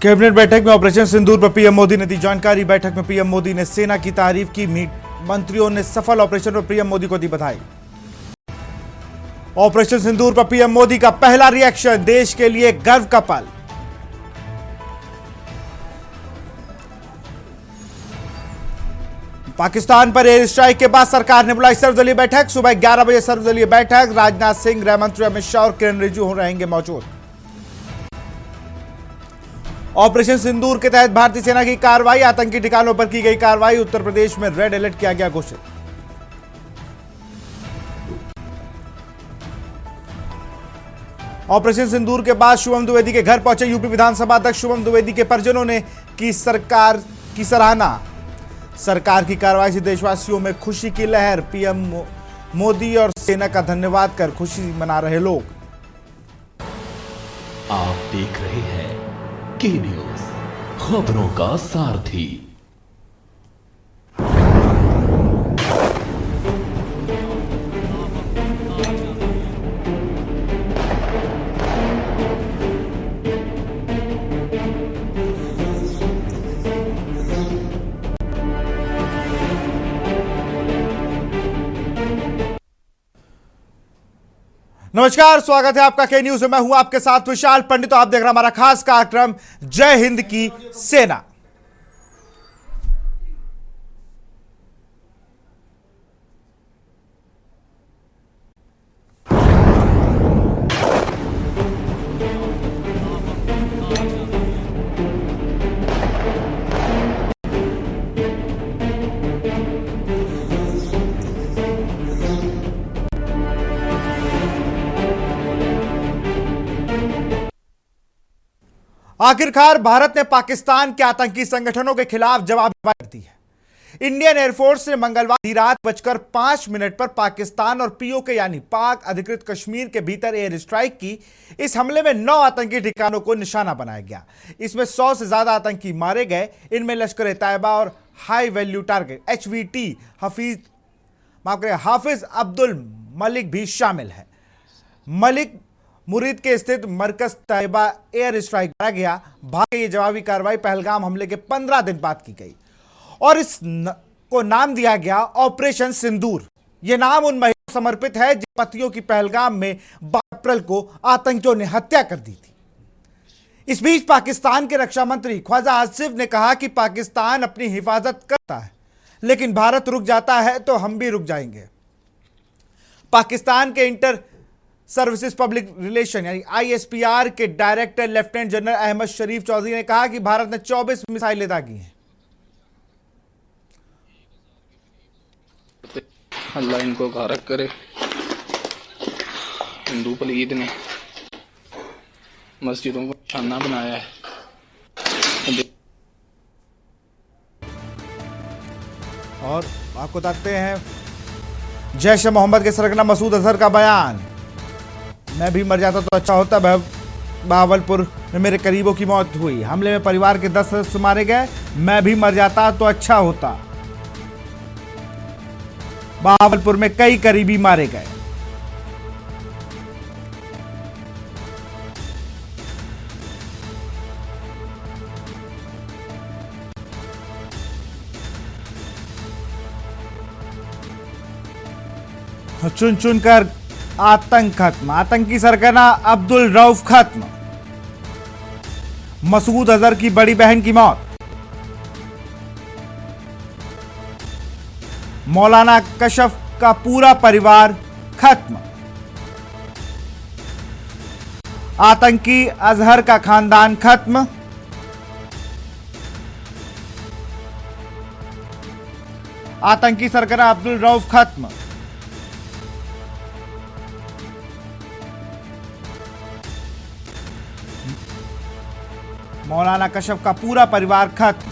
Cabinet बैठक में operation सिंदूर पर पीएम मोदी ने दी जानकारी। बैठक में पीएम मोदी ने सेना की तारीफ की। मंत्रियों ने सफल ऑपरेशन पर पीएम मोदी को दी बधाई। ऑपरेशन सिंदूर पर पीएम मोदी का पहला रिएक्शन, देश के लिए गर्व का पल। पाकिस्तान पर एयर स्ट्राइक के बाद सरकार ने बुलाई सर्वदलीय बैठक। सुबह 11 बजे सर्वदलीय बैठक। राजनाथ सिंह, गृह मंत्री अमित शाह और किरण रिजिजू रहेंगे मौजूद। ऑपरेशन सिंदूर के तहत भारतीय सेना की कार्रवाई, आतंकी ठिकानों पर की गई कार्रवाई। उत्तर प्रदेश में रेड अलर्ट किया गया घोषित। ऑपरेशन सिंदूर के बाद शुभम द्विवेदी के घर पहुंचे यूपी विधानसभा अध्यक्ष। शुभम द्विवेदी के परिजनों ने की सरकार की सराहना। सरकार की कार्रवाई से देशवासियों में खुशी की लहर। पीएम मोदी और सेना का धन्यवाद कर खुशी मना रहे लोग। आप देख रहे हैं के न्यूज, खबरों का सारथी। नमस्कार, स्वागत है आपका के न्यूज में। मैं हूं आपके साथ विशाल पंडित। आप देख रहे हैं हमारा खास कार्यक्रम जय हिंद की सेना। आखिरकार भारत ने पाकिस्तान के आतंकी संगठनों के खिलाफ जवाबी दी है। इंडियन एयरफोर्स ने मंगलवार रात 5:05 पर पाकिस्तान और पीओके यानी पाक अधिकृत कश्मीर के भीतर एयर स्ट्राइक की। इस हमले में 9 आतंकी ठिकानों को निशाना बनाया गया। इसमें 100 से ज्यादा आतंकी मारे गए। इनमें लश्कर तैयबा और हाई वैल्यू टारगेट HVT हाफिज अब्दुल मलिक भी शामिल है। मलिक मुरीद के स्थित मरकज तैयबा एयर स्ट्राइक किया गया। भारत की जवाबी कार्रवाई पहलगाम हमले के 15 दिन बाद की गई और इस को नाम दिया गया ऑपरेशन सिंदूर। यह नाम उन महिलाओं को समर्पित है जिन पतियों की पहलगाम में 12 अप्रैल को आतंकियों ने हत्या कर दी थी। इस बीच पाकिस्तान के रक्षा मंत्री ख्वाजा आसिफ ने कहा कि पाकिस्तान अपनी हिफाजत करता है, लेकिन भारत रुक जाता है तो हम भी रुक जाएंगे। पाकिस्तान के इंटर सर्विसेज पब्लिक रिलेशन यानी ISPR के डायरेक्टर लेफ्टिनेंट जनरल अहमद शरीफ चौधरी ने कहा कि भारत ने 24 मिसाइलें दागी हैं। अल्लाह इनको गारक करे। हिंदू पलीद ने मस्जिदों को निशाना बनाया है। और आपको बताते हैं जैश ए मोहम्मद के सरगना मसूद अजहर का बयान, मैं भी मर जाता तो अच्छा होता। बहावलपुर में मेरे करीबों की मौत हुई। हमले में परिवार के 10 सदस्य मारे गए। मैं भी मर जाता तो अच्छा होता। बहावलपुर में कई करीबी मारे गए। चुन चुनकर आतंक खत्म। आतंकी सरगना अब्दुल रऊफ खत्म। मसूद अजहर की बड़ी बहन की मौत। मौलाना कशफ का पूरा परिवार खत्म। आतंकी अजहर का खानदान खत्म। आतंकी सरगना अब्दुल रऊफ खत्म। मौलाना कशफ का पूरा परिवार खत्म।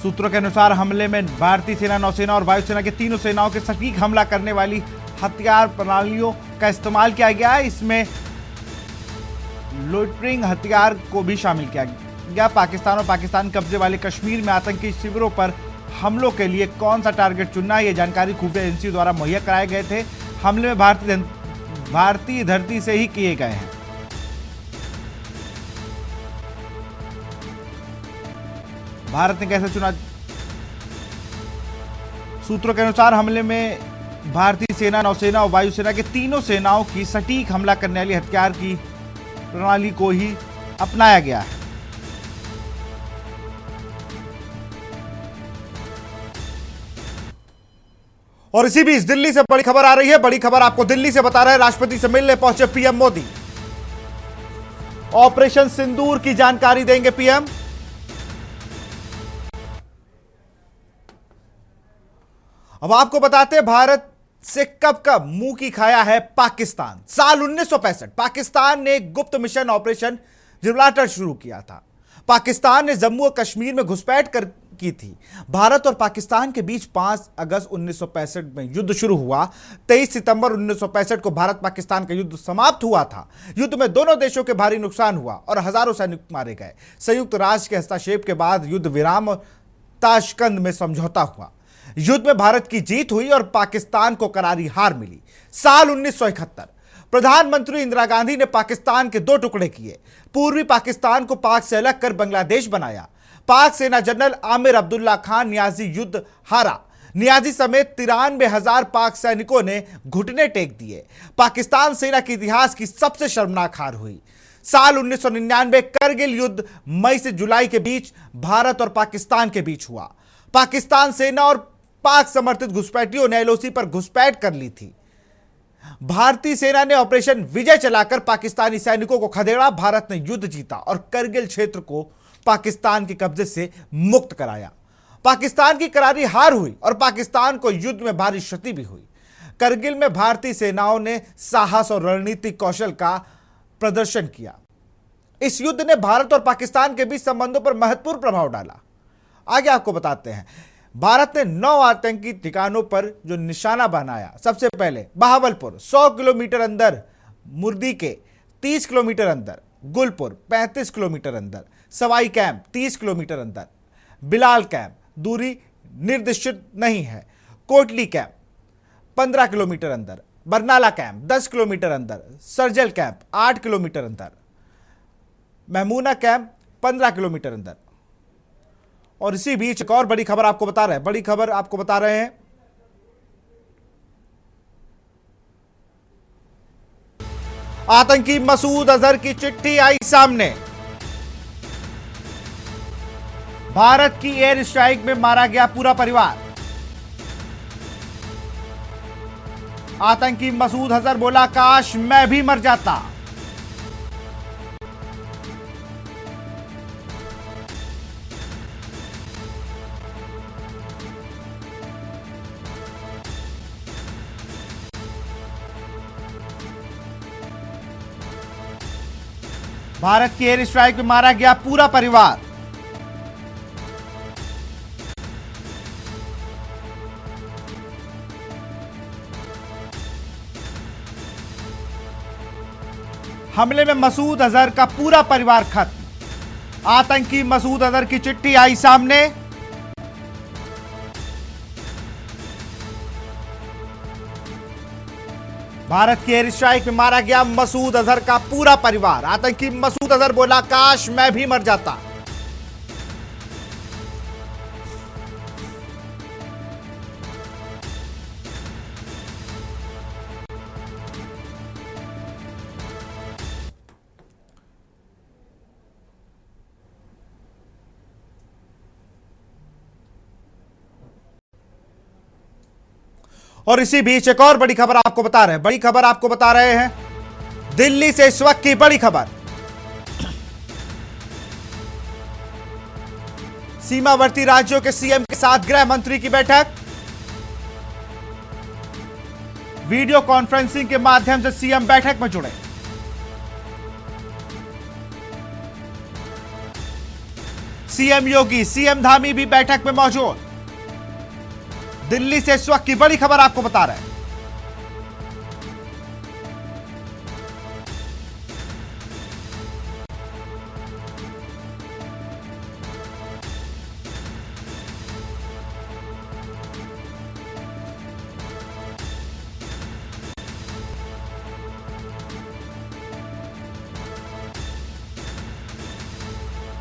सूत्रों के अनुसार हमले में भारतीय सेना, नौसेना और वायुसेना के तीनों सेनाओं के सटीक हमला करने वाली हथियार प्रणालियों का इस्तेमाल किया गया है। इसमें लोटरिंग हथियार को भी शामिल किया गया। पाकिस्तान और पाकिस्तान कब्जे वाले कश्मीर में आतंकी शिविरों पर हमलों के लिए कौन सा टारगेट चुनना, ये जानकारी खुफिया एजेंसी द्वारा मुहैया कराए गए थे। हमले में भारतीय धरती से ही किए गए हैं। भारत ने कैसे चुना? सूत्रों के अनुसार हमले में भारतीय सेना, नौसेना और वायुसेना के तीनों सेनाओं की सटीक हमला करने वाली हथियार की प्रणाली को ही अपनाया गया है। और इसी बीच दिल्ली से बड़ी खबर आ रही है। बड़ी खबर आपको दिल्ली से बता रहे हैं, राष्ट्रपति से मिलने पहुंचे पीएम मोदी। ऑपरेशन सिंदूर की जानकारी देंगे पीएम। अब आपको बताते हैं भारत से कब कब मुंह की खाया है पाकिस्तान। साल 1965 पाकिस्तान ने गुप्त मिशन ऑपरेशन जिब्राल्टर शुरू किया था। पाकिस्तान ने जम्मू और कश्मीर में घुसपैठ की थी। भारत और पाकिस्तान के बीच 5 अगस्त 1965 में युद्ध शुरू हुआ। 23 सितंबर 1965 को भारत पाकिस्तान का युद्ध समाप्त हुआ था। युद्ध में दोनों देशों के भारी नुकसान हुआ और हजारों सैनिक मारे गए। संयुक्त राष्ट्र के हस्तक्षेप के बाद युद्ध विराम और ताशकंद में समझौता हुआ। युद्ध में भारत की जीत हुई और पाकिस्तान को करारी हार मिली। साल 1971 प्रधानमंत्री इंदिरा गांधी ने पाकिस्तान के 2 टुकड़े किए। पूर्वी पाकिस्तान को पाक से अलग कर बांग्लादेश बनाया। पाक सेना जनरल आमिर अब्दुल्ला खान नियाजी युद्ध हारा। नियाजी समेत 93,000 पाक सैनिकों ने घुटने टेक दिए। पाकिस्तान सेना के इतिहास की सबसे शर्मनाक हार हुई। साल 1999 करगिल युद्ध मई से जुलाई के बीच भारत और पाकिस्तान के बीच हुआ। पाकिस्तान सेना और पाक समर्थित घुसपैठियों ने एलओसी पर घुसपैठ कर ली थी। भारतीय सेना ने ऑपरेशन विजय चलाकर पाकिस्तानी सैनिकों को खदेड़ा। भारत ने युद्ध जीता और करगिल क्षेत्र को पाकिस्तान के कब्जे से मुक्त कराया। पाकिस्तान की करारी हार हुई और पाकिस्तान को युद्ध में भारी क्षति भी हुई। करगिल में भारतीय सेनाओं ने साहस और रणनीतिक कौशल का प्रदर्शन किया। इस युद्ध ने भारत और पाकिस्तान के बीच संबंधों पर महत्वपूर्ण प्रभाव डाला। आगे आपको बताते हैं, भारत ने 9 आतंकी ठिकानों पर जो निशाना बनाया। सबसे पहले बहावलपुर 100 किलोमीटर अंदर, मुर्दी के 30 किलोमीटर अंदर, गुलपुर 35 किलोमीटर अंदर, सवाई कैंप 30 किलोमीटर अंदर, बिलाल कैंप दूरी निर्दिष्ट नहीं है, कोटली कैंप 15 किलोमीटर अंदर, बरनाला कैंप 10 किलोमीटर अंदर, सरजल कैंप 8 किलोमीटर अंदर, महमूना कैंप 15 किलोमीटर अंदर। और इसी बीच एक और बड़ी खबर आपको बता रहे हैं। बड़ी खबर आपको बता रहे हैं, आतंकी मसूद अजहर की चिट्ठी आई सामने। भारत की एयर स्ट्राइक में मारा गया पूरा परिवार। आतंकी मसूद अजहर बोला, काश मैं भी मर जाता। भारत की एयर स्ट्राइक में मारा गया पूरा परिवार। हमले में मसूद अजहर का पूरा परिवार खत्म। आतंकी मसूद अजहर की चिट्ठी आई सामने। भारत की एयर स्ट्राइक में मारा गया मसूद अजहर का पूरा परिवार। आतंकी मसूद अजहर बोला, काश मैं भी मर जाता। और इसी बीच एक और बड़ी खबर आपको बता रहे हैं। बड़ी खबर आपको बता रहे हैं दिल्ली से इस वक्त की बड़ी खबर। सीमावर्ती राज्यों के सीएम के साथ गृह मंत्री की बैठक। वीडियो कॉन्फ्रेंसिंग के माध्यम से सीएम बैठक में जुड़े। सीएम योगी, सीएम धामी भी बैठक में मौजूद। दिल्ली से इस वक्त की बड़ी खबर आपको बता रहे हैं।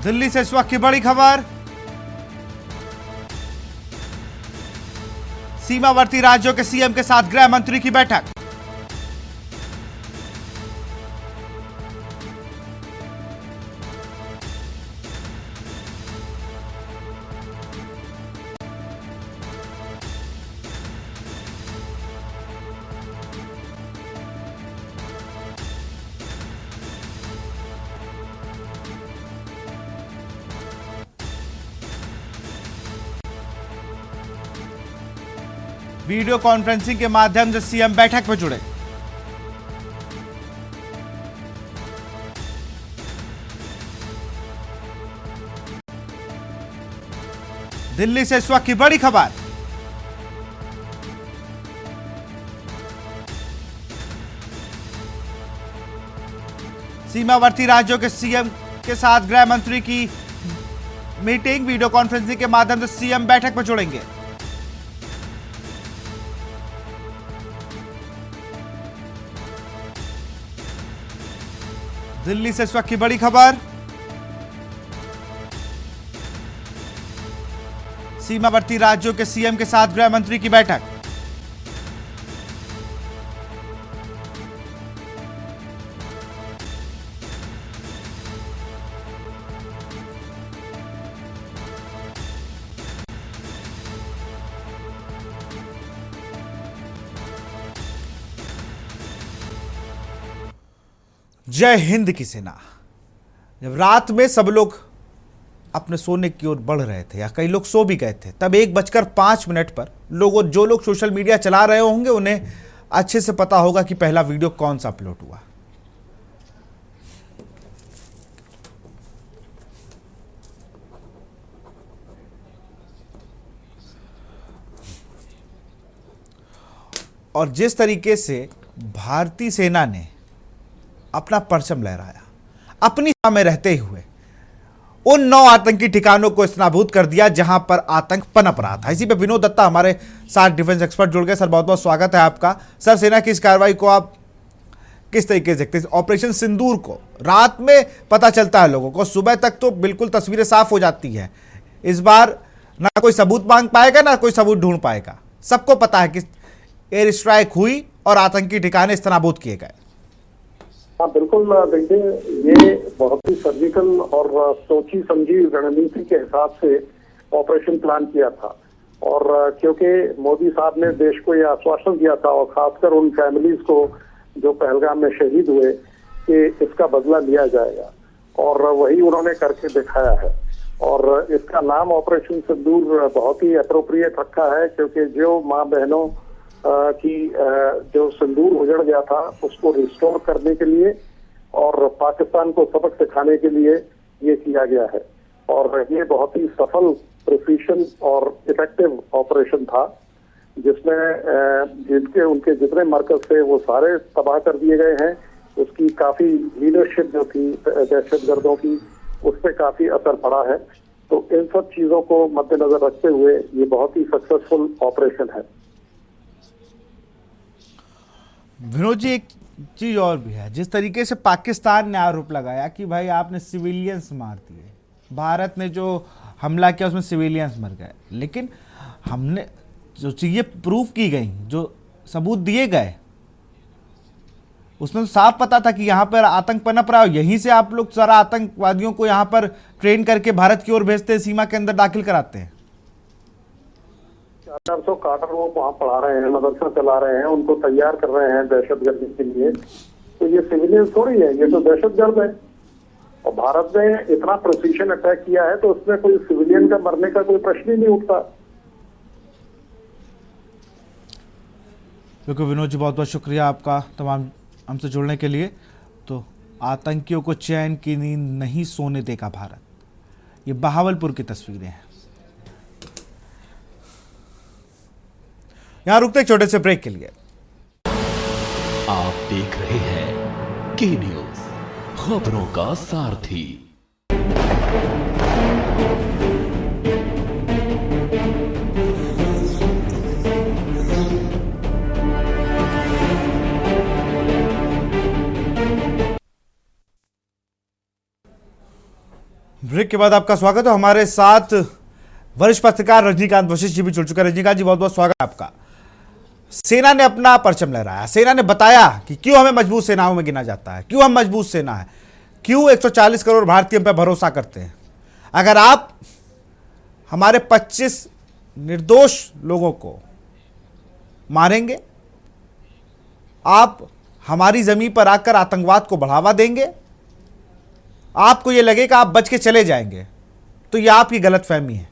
दिल्ली से इस वक्त की बड़ी खबर, सीमावर्ती राज्यों के सीएम के साथ गृह मंत्री की बैठक। वीडियो कॉन्फ्रेंसिंग के माध्यम से सीएम बैठक में जुड़े। दिल्ली से इस वक्त की बड़ी खबर, सीमावर्ती राज्यों के सीएम के साथ गृह मंत्री की मीटिंग। वीडियो कॉन्फ्रेंसिंग के माध्यम से सीएम बैठक में जुड़ेंगे। दिल्ली से इस वक्त की बड़ी खबर, सीमावर्ती राज्यों के सीएम के साथ गृह मंत्री की बैठक। जय हिंद की सेना। जब रात में सब लोग अपने सोने की ओर बढ़ रहे थे या कई लोग सो भी गए थे, तब 1:05 पर जो लोग सोशल मीडिया चला रहे होंगे उन्हें अच्छे से पता होगा कि पहला वीडियो कौन सा अपलोड हुआ। और जिस तरीके से भारतीय सेना ने अपना परचम लहराया, अपनी सीमा में रहते हुए उन 9 आतंकी ठिकानों को स्नाबूद कर दिया जहां पर आतंक पनप रहा था। इसी पे विनोद दत्ता हमारे साथ डिफेंस एक्सपर्ट जुड़ गए। सर, बहुत बहुत स्वागत है आपका। सर, सेना की इस कार्रवाई को आप किस तरीके से देखते हैं? ऑपरेशन सिंदूर को रात में पता चलता है लोगों को, सुबह तक तो बिल्कुल तस्वीरें साफ हो जाती है। इस बार ना कोई सबूत मांग पाएगा ना कोई सबूत ढूंढ पाएगा। सबको पता है कि एयर स्ट्राइक हुई और आतंकी ठिकाने स्नाबूद किए गए। हाँ बिल्कुल, देखिए ये बहुत ही सर्जिकल और सोची समझी रणनीति के हिसाब से ऑपरेशन प्लान किया था। और क्योंकि मोदी साहब ने देश को ये आश्वासन दिया था और खासकर उन फैमिलीज को जो पहलगाम में शहीद हुए कि इसका बदला लिया जाएगा, और वही उन्होंने करके दिखाया है। और इसका नाम ऑपरेशन सिंदूर बहुत ही अप्रोप्रिएट रखा है, क्योंकि जो माँ बहनों की जो सिंदूर उजड़ गया था उसको रिस्टोर करने के लिए और पाकिस्तान को सबक सिखाने के लिए ये किया गया है। और ये बहुत ही सफल, प्रिसीशन और इफेक्टिव ऑपरेशन था, जिसमें उनके जितने मरकज थे वो सारे तबाह कर दिए गए हैं। उसकी काफी लीडरशिप जो थी दहशतगर्दों की, उस पर काफी असर पड़ा है। तो इन सब चीजों को मद्देनजर रखते हुए ये बहुत ही सक्सेसफुल ऑपरेशन है। विनोद जी, एक चीज और भी है। जिस तरीके से पाकिस्तान ने आरोप लगाया कि भाई आपने सिविलियंस मार दिए, भारत ने जो हमला किया उसमें सिविलियंस मर गए, लेकिन हमने जो चीजें प्रूफ की गई, जो सबूत दिए गए, उसमें तो साफ पता था कि यहाँ पर आतंक पनप रहा है। यहीं से आप लोग सारा आतंकवादियों को यहाँ पर ट्रेन करके भारत की ओर भेजते हैं, सीमा के अंदर दाखिल कराते हैं। 400 काटर वो वहाँ पढ़ा रहे हैं, मदरसा चला रहे हैं, उनको तैयार कर रहे हैं दहशतगर्दी के लिए। तो ये सिविलियन थोड़ी है, ये तो दहशतगर्द है। और भारत ने इतना प्रिसीशन अटैक किया है तो उसमें कोई सिविलियन का मरने का कोई प्रश्न ही नहीं उठता। क्योंकि विनोद जी, बहुत बहुत शुक्रिया आपका तमाम हमसे जुड़ने के लिए। तो आतंकियों को चैन की नींद नहीं सोने देगा भारत, ये बहावलपुर की तस्वीरें हैं। यहां रुकते एक छोटे से ब्रेक के लिए। आप देख रहे हैं के न्यूज, खबरों का सारथी। ब्रेक के बाद आपका स्वागत है। हमारे साथ वरिष्ठ पत्रकार रजनीकांत वशिष्ठ जी भी जुड़ चुके हैं। रजनीकांत जी, बहुत बहुत स्वागत है आपका। सेना ने अपना परचम लहराया, सेना ने बताया कि क्यों हमें मजबूत सेनाओं में गिना जाता है, क्यों हम मजबूत सेना है, क्यों 140 करोड़ भारतीय हम पर भरोसा करते हैं। अगर आप हमारे 25 निर्दोष लोगों को मारेंगे, आप हमारी जमीन पर आकर आतंकवाद को बढ़ावा देंगे, आपको यह लगेगा आप बच के चले जाएंगे, तो यह आपकी गलतफहमी है।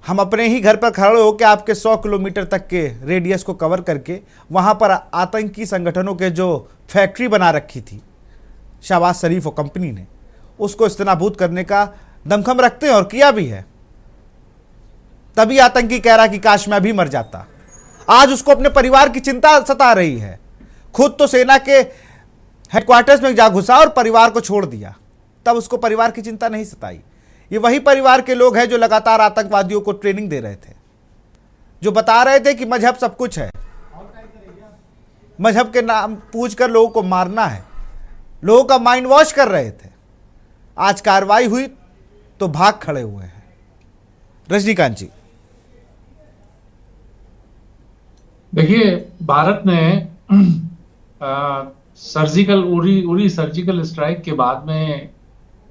हम अपने ही घर पर खड़े होकर आपके 100 किलोमीटर तक के रेडियस को कवर करके वहां पर आतंकी संगठनों के जो फैक्ट्री बना रखी थी शहबाज शरीफ और कंपनी ने, उसको इस्तेनाबूद करने का दमखम रखते हैं और किया भी है। तभी आतंकी कह रहा कि काश मैं भी मर जाता। आज उसको अपने परिवार की चिंता सता रही है। खुद तो सेना के हेडक्वार्टर्स में जा घुसा और परिवार को छोड़ दिया, तब उसको परिवार की चिंता नहीं सताई। ये वही परिवार के लोग हैं जो लगातार आतंकवादियों को ट्रेनिंग दे रहे थे, जो बता रहे थे कि मजहब सब कुछ है, मजहब के नाम पूछकर लोगों को मारना है, लोगों का माइंड वॉश कर रहे थे। आज कार्रवाई हुई तो भाग खड़े हुए हैं। रजनीकांत जी, देखिए, भारत ने सर्जिकल उरी सर्जिकल स्ट्राइक के बाद में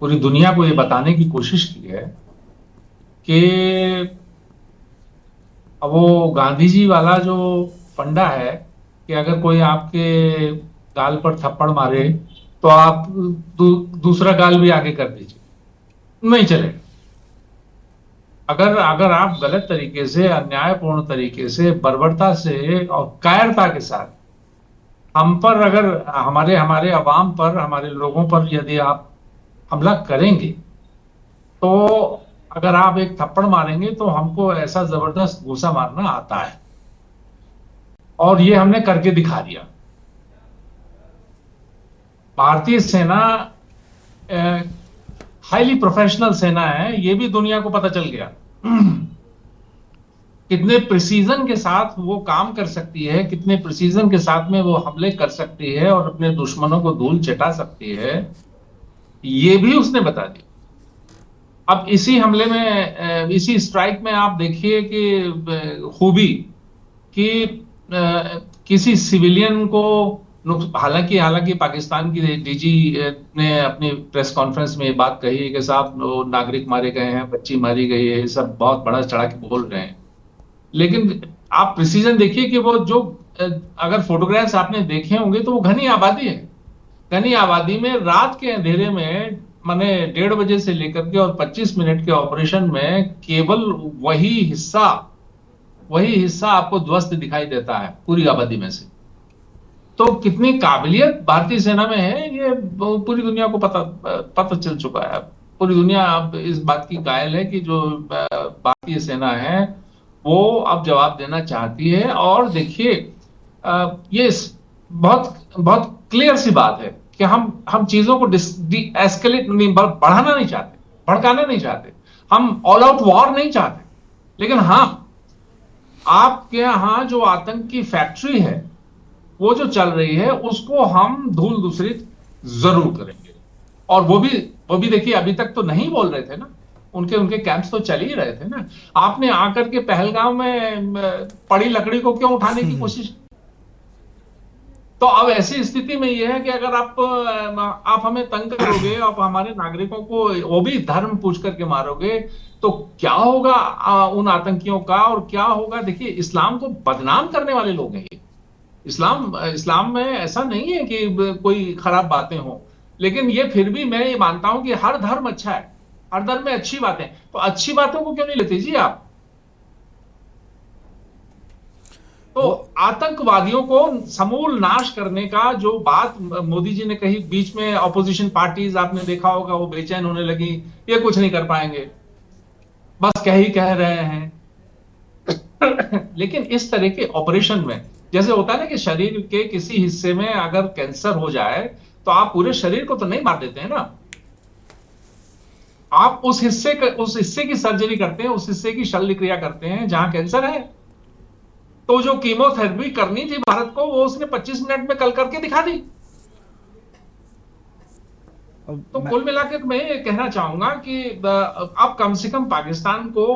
पूरी दुनिया को ये बताने की कोशिश की है कि अब वो गांधी जी वाला जो फंडा है कि अगर कोई आपके गाल पर थप्पड़ मारे तो आप दूसरा गाल भी आगे कर दीजिए, नहीं चलेगा। अगर आप गलत तरीके से, अन्यायपूर्ण तरीके से, बर्बरता से और कायरता के साथ हम पर, अगर हमारे अवाम पर, हमारे लोगों पर यदि आप हमला करेंगे, तो अगर आप एक थप्पड़ मारेंगे तो हमको ऐसा जबरदस्त घूसा मारना आता है, और ये हमने करके दिखा दिया। भारतीय सेना हाईली प्रोफेशनल सेना है, ये भी दुनिया को पता चल गया कितने प्रिसीजन के साथ वो काम कर सकती है, कितने प्रिसीजन के साथ में वो हमले कर सकती है और अपने दुश्मनों को धूल चटा सकती है, ये भी उसने बता दिया। अब इसी हमले में, इसी स्ट्राइक में आप देखिए कि खूबी कि किसी सिविलियन को, हालांकि पाकिस्तान की डीजी ने अपनी प्रेस कॉन्फ्रेंस में ये बात कही है कि साहब नागरिक मारे गए हैं, बच्ची मारी गई है, ये सब बहुत बड़ा चढ़ा के बोल रहे हैं, लेकिन आप प्रिसीजन देखिए कि वो जो, अगर फोटोग्राफ्स आपने देखे होंगे तो वो घनी आबादी है। घनी आबादी में रात के अंधेरे में, माने 1:30 बजे से लेकर के और 25 मिनट के ऑपरेशन में केवल वही हिस्सा आपको ध्वस्त दिखाई देता है पूरी आबादी में से। तो कितनी काबिलियत भारतीय सेना में है, ये पूरी दुनिया को पता चल चुका है। पूरी दुनिया अब इस बात की कायल है कि जो भारतीय सेना है वो अब जवाब देना चाहती है। और देखिए, ये बहुत बहुत क्लियर सी बात है कि हम चीजों को एस्केलेट नहीं, बढ़ाना नहीं चाहते, भड़काना नहीं चाहते, हम ऑल आउट वॉर नहीं चाहते, लेकिन हाँ, आपके यहां जो आतंक की फैक्ट्री है वो जो चल रही है उसको हम धूल दूसरित जरूर करेंगे। और वो भी देखिए, अभी तक तो नहीं बोल रहे थे ना, उनके कैंप्स तो चल ही रहे थे ना। आपने आकर के पहलगाम में पड़ी लकड़ी को क्यों उठाने की कोशिश? तो अब ऐसी स्थिति में यह है कि अगर आप हमें तंग करोगे, आप हमारे नागरिकों को वो भी धर्म पूछ करके मारोगे, तो क्या होगा उन आतंकियों का, और क्या होगा? देखिए, इस्लाम को बदनाम करने वाले लोग हैं ये। इस्लाम में ऐसा नहीं है कि कोई खराब बातें हो, लेकिन ये फिर भी मैं ये मानता हूं कि हर धर्म अच्छा है, हर धर्म में अच्छी बातें, तो अच्छी बातों को क्यों नहीं लेते जी आप? तो आतंकवादियों को समूल नाश करने का जो बात मोदी जी ने कही, बीच में ऑपोजिशन पार्टीज आपने देखा होगा वो बेचैन होने लगी, ये कुछ नहीं कर पाएंगे, बस कह रहे हैं। लेकिन इस तरह के ऑपरेशन में जैसे होता है ना कि शरीर के किसी हिस्से में अगर कैंसर हो जाए तो आप पूरे शरीर को तो नहीं मार देते हैं ना, आप उस हिस्से की सर्जरी करते हैं, उस हिस्से की शल्य क्रिया करते हैं जहां कैंसर है। तो जो कीमोथेरेपी करनी थी भारत को, वो उसने 25 मिनट में कल करके दिखा दी। तो कुल मिलाकर मैं ये कहना चाहूंगा कि अब कम से कम पाकिस्तान को,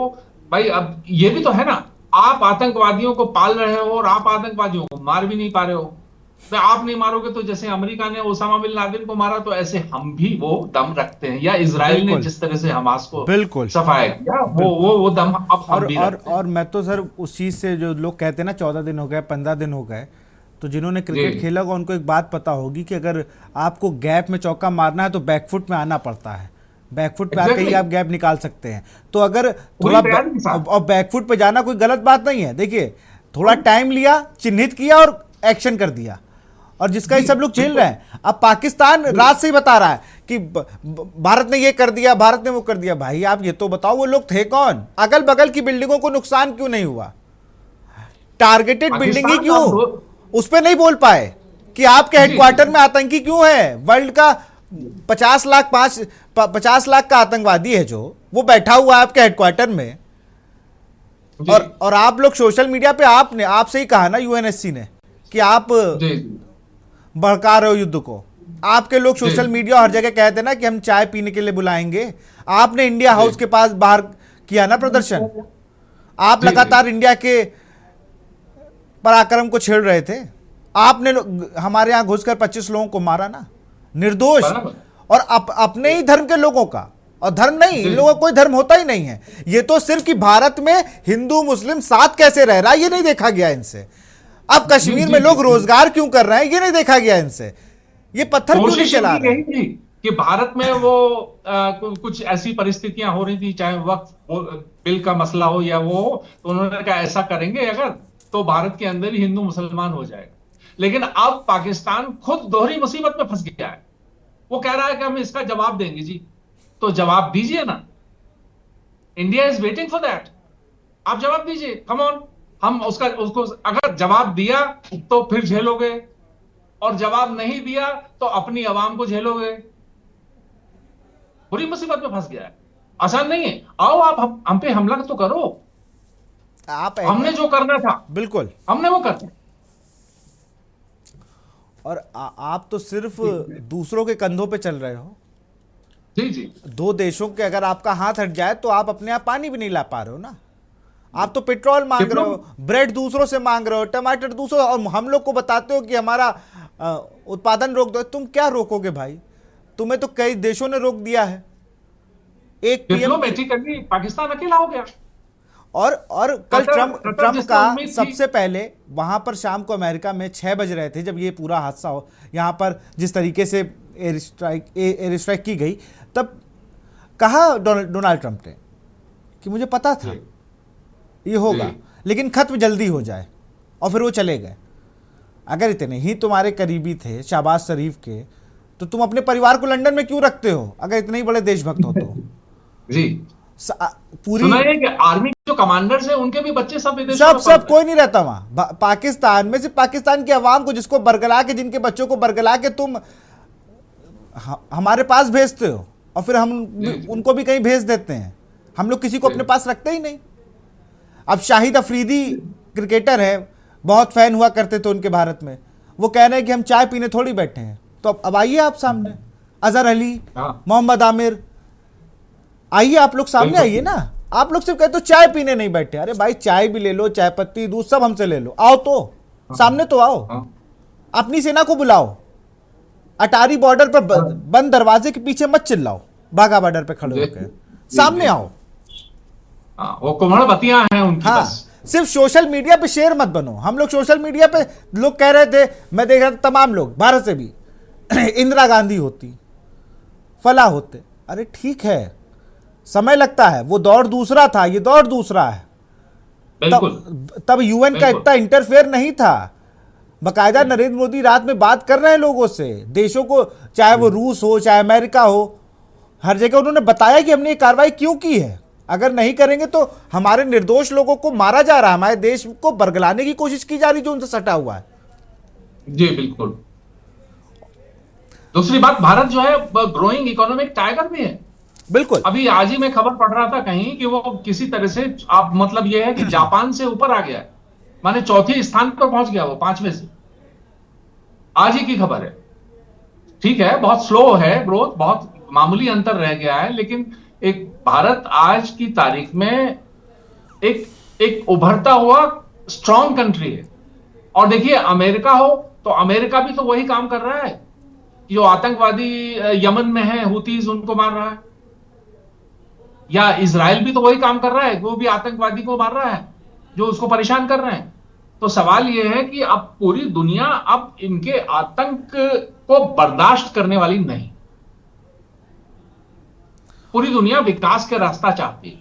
भाई अब ये भी तो है ना, आप आतंकवादियों को पाल रहे हो और आप आतंकवादियों को मार भी नहीं पा रहे हो। तो आप नहीं मारोगे तो जैसे अमेरिका ने ओसामा बिन लादेन को मारा, तो ऐसे हम भी वो दम रखते हैं, या इजराइल ने जिस तरह से हमास को बिल्कुल सफाया किया, वो दम अब हम भी रखते हैं। और मैं तो सर उस चीज से, जो लोग कहते हैं ना 14 दिन हो गए, 15 दिन हो गए, तो जिन्होंने क्रिकेट खेला होगा उनको एक बात पता होगी कि अगर आपको गैप में चौका मारना है तो बैकफुट में आना पड़ता है, बैकफुट पे आके ही आप गैप निकाल सकते हैं। तो अगर थोड़ा और बैकफुट पे जाना कोई गलत बात नहीं है, देखिए थोड़ा टाइम लिया, चिन्हित किया और एक्शन कर दिया, और जिसका ये सब लोग झेल रहे हैं। अब पाकिस्तान रात से ही बता रहा है कि भारत ने ये कर दिया, भारत ने वो कर दिया। भाई आप ये तो बताओ वो लोग थे कौन, अगल बगल की बिल्डिंगों को नुकसान क्यों नहीं हुआ, टारगेटेड बिल्डिंग ही क्यों, उस पर नहीं बोल पाए कि आपके हेडक्वार्टर में आतंकी क्यों है। वर्ल्ड का 50 लाख का आतंकवादी है जो वो बैठा हुआ है आपके हेडक्वार्टर में, और आप लोग सोशल मीडिया पे, आपसे ही कहा ना यूएनएससी ने कि आप भड़का रहे हो युद्ध को। आपके लोग सोशल मीडिया हर जगह कहते हैं ना कि हम चाय पीने के लिए बुलाएंगे। आपने इंडिया हाउस के पास बाहर किया ना प्रदर्शन, आप लगातार इंडिया के पराक्रम को छेड़ रहे थे। आपने हमारे यहां घुसकर 25 लोगों को मारा ना, निर्दोष, और अपने ही धर्म के लोगों का। और धर्म नहीं, इन लोगों का कोई धर्म होता ही नहीं है। ये तो सिर्फ कि भारत में हिंदू मुस्लिम साथ कैसे रह रहा है ये नहीं देखा गया इनसे। अब कश्मीर में लोग रोजगार क्यों कर रहे हैं ये नहीं देखा गया इनसे। ये पत्थर क्यों नहीं चला रहे कि भारत में वो कुछ ऐसी परिस्थितियां हो रही थी, चाहे वक्फ बिल का मसला हो या वो हो, तो उन्होंने कहा ऐसा करेंगे अगर तो भारत के अंदर ही हिंदू मुसलमान हो जाएगा। लेकिन अब पाकिस्तान खुद दोहरी मुसीबत में फंस गया है। वो कह रहा है कि हम इसका जवाब देंगे जी, तो जवाब दीजिए ना, India is waiting for that. आप जवाब दीजिए, कम ऑन। हम उसको अगर जवाब दिया तो फिर झेलोगे, और जवाब नहीं दिया तो अपनी आवाम को झेलोगे। बुरी मुसीबत में फंस गया है, आसान नहीं है। आओ आप हम पे हमला तो करो, हमने जो करना था बिल्कुल हमने वो करना। और आप तो सिर्फ दूसरों के कंधों पे चल रहे हो। जी दो देशों के अगर आपका हाथ हट जाए तो आप अपने आप पानी भी नहीं ला पा रहे हो ना। आप तो पेट्रोल मांग रहे हो, ब्रेड दूसरों से मांग रहे हो, टमाटर दूसरों, और हम लोग को बताते हो कि हमारा उत्पादन रोक दो। तुम क्या रोकोगे भाई, तुम्हें तो कई देशों ने रोक दिया है। एक पीएम पाकिस्तान अकेला हो गया। और कल ट्रम्प का सबसे पहले वहां पर शाम को अमेरिका में 6 बज रहे थे जब ये पूरा हादसा हो, यहां पर जिस तरीके से एयर स्ट्राइक की गई, तब कहा डोनाल्ड ट्रंप ने कि मुझे पता था ये होगा, लेकिन खत्म जल्दी हो जाए, और फिर वो चले गए। अगर इतने ही तुम्हारे करीबी थे शहबाज शरीफ के, तो तुम अपने परिवार को लंदन में क्यों रखते हो अगर इतने ही बड़े देशभक्त हो तो। जी पूरी आर्मी जो कमांडर्स हैं उनके भी बच्चे सब कोई नहीं रहता वहां पाकिस्तान में। सिर्फ पाकिस्तान की आवाम को, जिसको बरगला के, जिनके बच्चों को बरगला के तुम हमारे पास भेजते हो, और फिर हम उनको भी कहीं भेज देते हैं। हम लोग किसी को अपने पास रखते ही नहीं। अब शाहिद अफरीदी क्रिकेटर है, बहुत फैन हुआ करते थे उनके भारत में, वो कह रहे हैं कि हम चाय पीने थोड़ी बैठे हैं। तो अब आइए आप सामने, अजहर अली, मोहम्मद आमिर, आइए आप लोग सामने आइए ना। आप लोग सिर्फ कहते हो चाय पीने नहीं बैठे। अरे भाई चाय भी ले लो, चाय पत्ती, दूध सब हमसे ले लो, आओ तो सामने तो आओ, अपनी सेना को बुलाओ, अटारी बॉर्डर पर बंद दरवाजे के पीछे मत चिल्लाओ, बाघा बॉर्डर पे खड़े होकर सामने आओ। वो कुम्हड़बतियां हैं उनकी बस। सिर्फ सोशल मीडिया पे शेर मत बनो। हम लोग सोशल मीडिया पे लोग कह रहे थे, मैं देख रहा था तमाम लोग भारत से भी, इंदिरा गांधी होती, फला होते। अरे ठीक है, समय लगता है, वो दौर दूसरा था, ये दौर दूसरा है। बिल्कुल तब यूएन का बिल्कुल। इतना इंटरफेयर नहीं था। बकायदा नरेंद्र मोदी रात में बात कर रहे हैं लोगों से, देशों को, चाहे वो रूस हो चाहे अमेरिका हो, हर जगह उन्होंने बताया कि हमने ये कार्रवाई क्यों की है। अगर नहीं करेंगे तो हमारे निर्दोष लोगों को मारा जा रहा है, हमारे देश को बरगलाने की कोशिश की जा रही जो उनसे सटा हुआ है। जी बिल्कुल। दूसरी बात, भारत जो है ग्रोइंग इकोनॉमिक टाइगर भी है। बिल्कुल। अभी आज ही मैं खबर पढ़ रहा था कहीं कि वो किसी तरह से, आप मतलब ये है कि जापान से ऊपर आ गया है, माने चौथे स्थान पर पहुंच गया वो 5वें से। आज ही की खबर है। ठीक है, बहुत स्लो है ग्रोथ, बहुत मामूली अंतर रह गया है, लेकिन एक भारत आज की तारीख में एक उभरता हुआ स्ट्रॉन्ग कंट्री है। और देखिए, अमेरिका हो तो अमेरिका भी तो वही काम कर रहा है, जो आतंकवादी यमन में है हुतीज उनको मार रहा है, या इजराइल भी तो वही काम कर रहा है, वो भी आतंकवादी को मार रहा है जो उसको परेशान कर रहे हैं। तो सवाल यह है कि अब पूरी दुनिया अब इनके आतंक को बर्दाश्त करने वाली नहीं। पूरी दुनिया विकास का रास्ता चाहती है,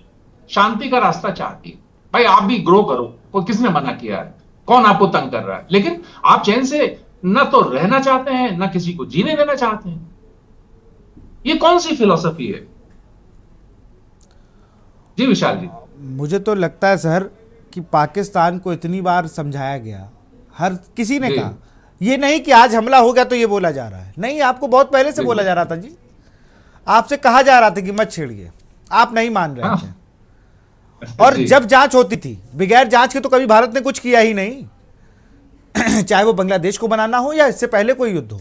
शांति का रास्ता चाहती है। भाई आप भी ग्रो करो, कोई किसने मना किया है, कौन आपको तंग कर रहा है, लेकिन आप चैन से न तो रहना चाहते हैं न किसी को जीने देना चाहते हैं। ये कौन सी फिलॉसफी है? जी विशाल जी। मुझे तो लगता है सर कि पाकिस्तान को इतनी बार समझाया गया, हर किसी ने कहा, ये नहीं कि आज हमला हो गया तो ये बोला जा रहा है, नहीं, आपको बहुत पहले से बोला जा रहा था जी। आपसे कहा जा रहा था कि मत छेड़िए, आप नहीं मान रहे थे। और जब जांच होती थी, बगैर जांच के तो कभी भारत ने कुछ किया ही नहीं। चाहे वो बांग्लादेश को बनाना हो या इससे पहले कोई युद्ध हो,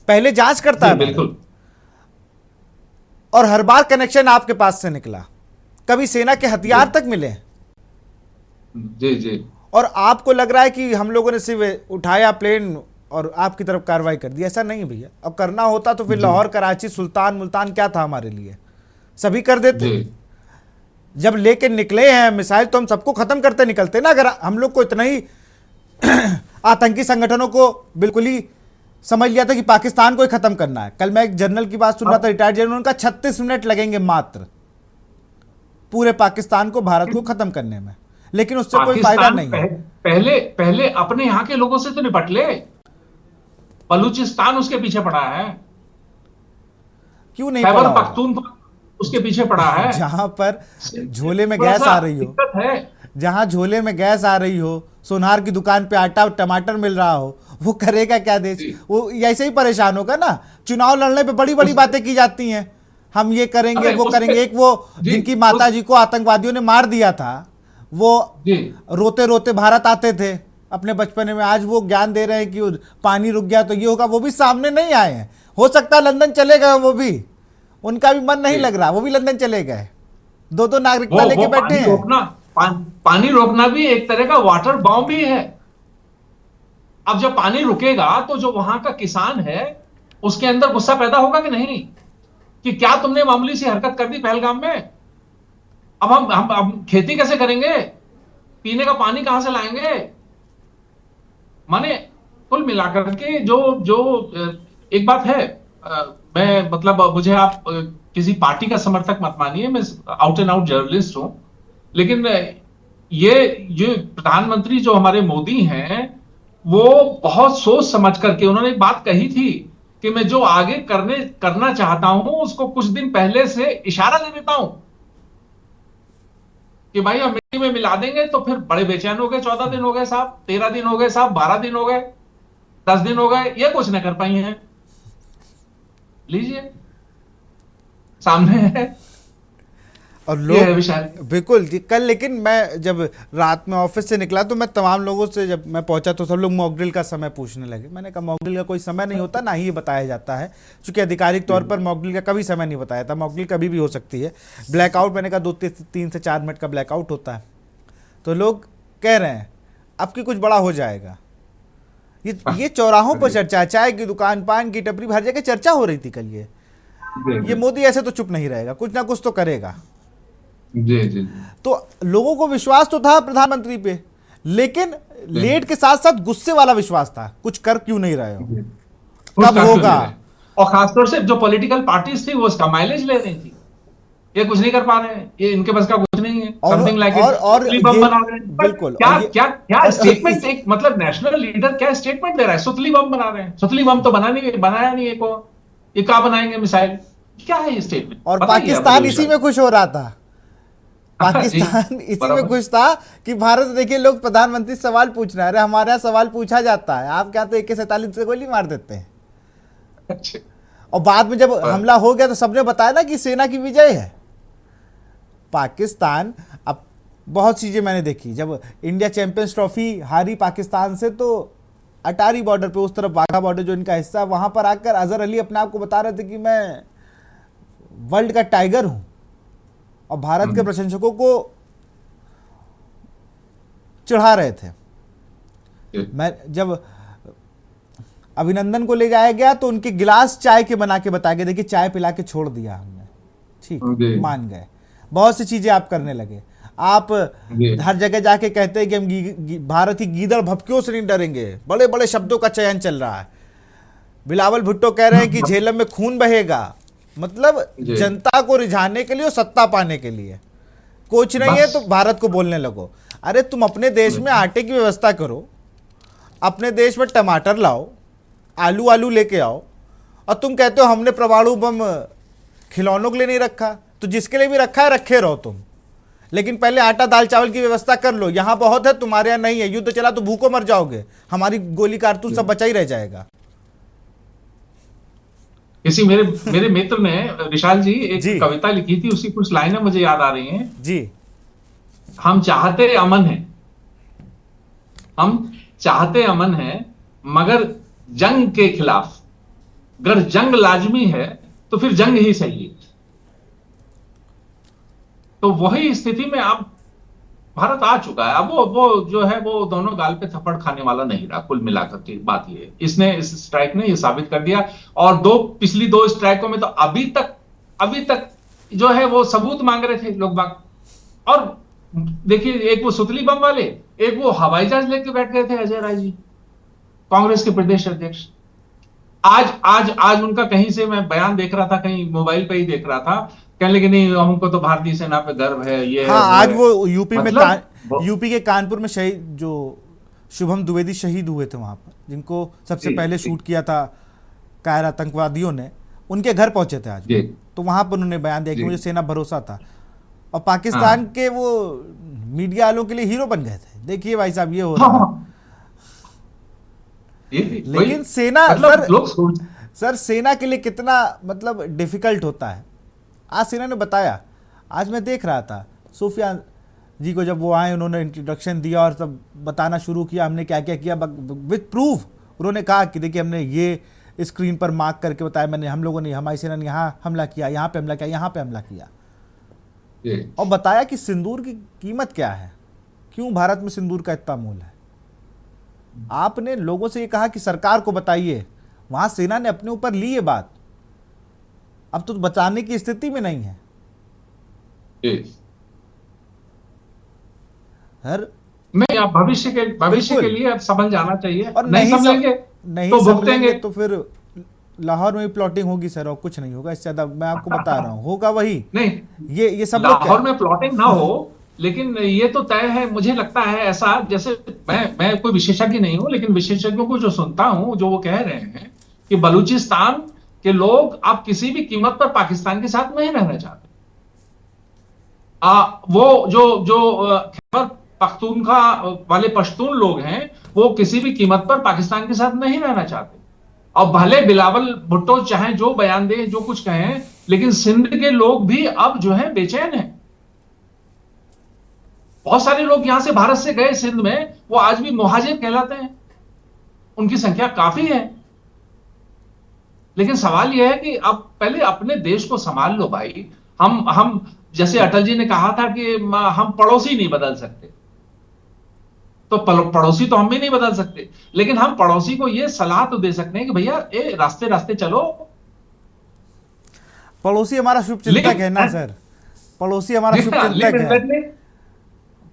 पहले जांच करता है बिल्कुल। और हर बार कनेक्शन आपके पास से निकला, कभी सेना के हथियार तक मिले। जी जी। और आपको लग रहा है कि हम लोगों ने सिर्फ उठाया प्लेन और आपकी तरफ कार्रवाई कर दी, ऐसा नहीं भैया। अब करना होता तो फिर लाहौर, कराची, सुल्तान, मुल्तान क्या था हमारे लिए, सभी कर देते। जब लेके निकले हैं मिसाइल तो हम सबको खत्म करते निकलते ना। अगर हम लोग को इतना ही आतंकी संगठनों को बिल्कुल ही समझ लिया था कि पाकिस्तान को ही खत्म करना है। कल मैं एक जनरल की बात सुन रहा था, रिटायर्ड जनरल, उनका 36 मिनट लगेंगे मात्र पूरे पाकिस्तान को, भारत को खत्म करने में, लेकिन उससे कोई फायदा नहीं है। पहले अपने यहां के लोगों से तो निपट ले। बलूचिस्तान उसके पीछे पड़ा है, क्यों नहीं खैबर पड़ा? पख्तूनख्वा उसके पीछे पड़ा है। जहां पर झोले में गैस आ रही हो, जहां झोले में गैस आ रही हो, सोनार की दुकान पे आटा टमाटर मिल रहा हो, वो करेगा क्या देश? वो ऐसे ही परेशान होगा ना। चुनाव लड़ने पे बड़ी बड़ी बातें की जाती हैं, हम ये करेंगे वो करेंगे। एक वो जिनकी माता जी को आतंकवादियों ने मार दिया था, वो रोते रोते भारत आते थे अपने बचपन में, आज वो ज्ञान दे रहे हैं कि पानी रुक गया तो ये होगा, वो भी सामने नहीं आए हैं। हो सकता है लंदन चले गए, वो भी, उनका भी मन नहीं लग रहा, वो भी लंदन चले गए, दो नागरिकता लेके बैठे हैं। पानी रोकना भी एक तरह का वाटर बॉम्ब ही है। अब जब पानी रुकेगा तो जो वहां का किसान है उसके अंदर गुस्सा पैदा होगा कि नहीं, कि क्या तुमने मामूली सी हरकत कर दी पहलगाम में, अब हम खेती कैसे करेंगे, पीने का पानी कहां से लाएंगे। माने कुल मिलाकर के जो एक बात है, मैं मतलब मुझे आप किसी पार्टी का समर्थक मत मानिए, मैं आउट एंड आउट जर्नलिस्ट हूं, लेकिन ये प्रधानमंत्री जो हमारे मोदी हैं, वो बहुत सोच समझ करके उन्होंने एक बात कही थी कि मैं जो आगे करना चाहता हूं उसको कुछ दिन पहले से इशारा दे देता हूं कि भाई हम मिट्टी में मिला देंगे। तो फिर बड़े बेचैन हो गए। 14 दिन हो गए साहब, 13 दिन हो गए साहब, 12 दिन हो गए, 10 दिन हो गए, ये कुछ न कर पाई हैं। लीजिए सामने है। और लोग बिल्कुल कल, लेकिन मैं जब रात में ऑफिस से निकला तो मैं तमाम लोगों से, जब मैं पहुंचा तो सब लोग मॉक ड्रिल का समय पूछने लगे। मैंने कहा मॉक ड्रिल का कोई समय नहीं होता, ना ही ये बताया जाता है, क्योंकि आधिकारिक तौर पर मॉक ड्रिल का कभी समय नहीं बताया था। मॉक ड्रिल कभी भी हो सकती है। ब्लैकआउट, मैंने कहा 3 से 4 मिनट का ब्लैकआउट होता है। तो लोग कह रहे हैं अब की कुछ बड़ा हो जाएगा। ये चौराहों पर चर्चा, चाय की दुकान, पान की टपरी, हर जगह चर्चा हो रही थी कल। ये मोदी ऐसे तो चुप नहीं रहेगा, कुछ ना कुछ तो करेगा। जी। तो लोगों को विश्वास तो था प्रधानमंत्री पे, लेकिन लेट के साथ साथ गुस्से वाला विश्वास था, कुछ कर क्यों नहीं रहे हो, कब होगा। और खासतौर से जो पॉलिटिकल पार्टीज थी वो उसका माइलेज ले रही थी। ये कुछ नहीं कर पा रहे हैं, ये इनके बस का कुछ नहीं है, और समथिंग लाइक और बम ये बना रहे हैं। बिल्कुल, क्या और ये क्या क्या और स्टेटमेंट, इस- एक मतलब नेशनल लीडर क्या स्टेटमेंट दे रहा है, सुतली बम बना रहे हैं, सुतली बम तो बनाया नहीं है, को ये कहाँ बनाएंगे मिसाइल, क्या है ये स्टेटमेंट, और बताइए आप पाकिस्तान मुझे इसी विशाल। में खुश हो रहा था। जी, पाकिस्तान इसी में बराबर। खुश था कि भारत, देखिए लोग प्रधानमंत्री सवाल पूछ रहे हैं, अरे हमारे यहाँ सवाल पूछा जाता है, आप क्या तो AK-47 से गोली मार देते हैं। अच्छा, और बाद में जब हमला हो गया तो सबने बताया ना कि सेना की विजय है। पाकिस्तान, अब बहुत चीजें मैंने देखी, जब इंडिया चैंपियंस ट्रॉफी हारी पाकिस्तान से तो अटारी बॉर्डर पे, उस तरफ वाघा बॉर्डर जो इनका हिस्सा है, वहां पर आकर अजहर अली अपने आप को बता रहे थे कि मैं वर्ल्ड का टाइगर हूं, और भारत के प्रशंसकों को चढ़ा रहे थे। मैं जब अभिनंदन को ले जाया गया तो उनके गिलास चाय के बना के बताया गया, देखिए चाय पिला के छोड़ दिया हमने, ठीक, मान गए। बहुत सी चीजें आप करने लगे, आप हर जगह जाके कहते हैं कि हम भारत की गीदड़ भपकियों से नहीं डरेंगे, बड़े बड़े शब्दों का चयन चल रहा है। बिलावल भुट्टो कह रहे हैं कि झेलम में खून बहेगा, मतलब जनता को रिझाने के लिए और सत्ता पाने के लिए। कुछ नहीं है तो भारत को बोलने लगो। अरे तुम अपने देश में आटे की व्यवस्था करो, अपने देश में टमाटर लाओ, आलू लेके आओ, और तुम कहते हो हमने परमाणु बम खिलौनों के लिए नहीं रखा, तो जिसके लिए भी रखा है रखे रहो तुम, लेकिन पहले आटा दाल चावल की व्यवस्था कर लो। यहां बहुत है, तुम्हारे यहां नहीं है, युद्ध चला तो भूखों मर जाओगे, हमारी गोली कारतूस सब बचा ही रह जाएगा। किसी मेरे मित्र ने, विशाल जी, एक जी। कविता लिखी थी, उसकी कुछ लाइनें मुझे याद आ रही हैं। जी, हम चाहते अमन है, हम चाहते अमन है, मगर जंग के खिलाफ, अगर जंग लाजमी है तो फिर जंग ही सही है। तो वही स्थिति में अब भारत आ चुका है। अब वो जो है वो दोनों गाल पे थप्पड़ खाने वाला नहीं रहा। कुल मिलाकर की बात ये है, इसने, इस स्ट्राइक ने ये साबित कर दिया। और पिछली दो स्ट्राइकों में तो अभी तक जो है वो सबूत मांग रहे थे लोग बाग। और देखिए, एक वो सुतली बम वाले, एक वो हवाई जहाज लेके बैठ गए थे अजय राय जी, कांग्रेस के प्रदेश अध्यक्ष। आज उनका कहीं से मैं बयान देख रहा था, कहीं मोबाइल पे ही देख रहा था, कहने लगे नहीं हमको तो भारतीय सेना पे गर्व है, ये हाँ, है, आज वो यूपी में मतलब यूपी के कानपुर में शहीद, जो शुभम द्विवेदी शहीद हुए थे वहां पर, जिनको सबसे पहले शूट किया था कायर आतंकवादियों ने, उनके घर पहुंचे थे आज। तो वहां पर उन्होंने बयान दिया कि मुझे सेना भरोसा था, और पाकिस्तान के वो मीडिया वालों के लिए हीरो बन गए थे। देखिए भाई साहब, ये हो रहा है। लेकिन सेना, मतलब सर सेना के लिए कितना मतलब डिफिकल्ट होता है, आज सेना ने बताया। आज मैं देख रहा था सूफियान जी को, जब वो आए उन्होंने इंट्रोडक्शन दिया और सब बताना शुरू किया हमने क्या क्या किया विद प्रूफ। उन्होंने कहा कि देखिए हमने ये स्क्रीन पर मार्क करके बताया, हम लोगों ने, हमारी सेना ने यहाँ हमला किया, यहाँ पे हमला किया, यहाँ पे हमला किया, और बताया कि सिंदूर की कीमत क्या है, क्यों भारत में सिंदूर का इतना मूल्य है। आपने लोगों से ये कहा कि सरकार को बताइए, वहां सेना ने अपने ऊपर ली ये बात, अब तो बचाने की स्थिति में नहीं है। हर नहीं, आप भविष्य के लिए अब समझ जाना चाहिए, और नहीं समझेंगे नहीं तो समझेंगे तो फिर लाहौर में भी प्लॉटिंग होगी सर, और कुछ नहीं होगा इससे ज्यादा। मैं आपको बता रहा हूँ, होगा वही। नहीं, ये सब लाहौर में प्लॉटिंग ना हो, लेकिन ये तो तय है, मुझे लगता है ऐसा, जैसे मैं कोई विशेषज्ञ नहीं हूं, लेकिन विशेषज्ञों को जो सुनता हूं, जो वो कह रहे हैं कि बलूचिस्तान के लोग अब किसी भी कीमत पर पाकिस्तान के साथ नहीं रहना चाहते। वो जो खैबर पख्तूनख्वा वाले पश्तून लोग हैं, वो किसी भी कीमत पर पाकिस्तान के साथ नहीं रहना चाहते। और भले बिलावल भुट्टो चाहे जो बयान दे, जो कुछ कहें, लेकिन सिंध के लोग भी अब जो है बेचैन हैं। बहुत सारे लोग यहां से, भारत से गए सिंध में, वो आज भी मुहाजिर कहलाते हैं, उनकी संख्या काफी है। लेकिन सवाल यह है कि अब पहले अपने देश को संभाल लो भाई। हम जैसे अटल जी ने कहा था कि हम पड़ोसी नहीं बदल सकते, तो पड़ोसी तो हम भी नहीं बदल सकते, लेकिन हम पड़ोसी को यह सलाह तो दे सकते हैं कि भैया ये रास्ते रास्ते चलो। पड़ोसी हमारा शुभचिंतक है ना सर, पड़ोसी हमारा शुभचिंतक है।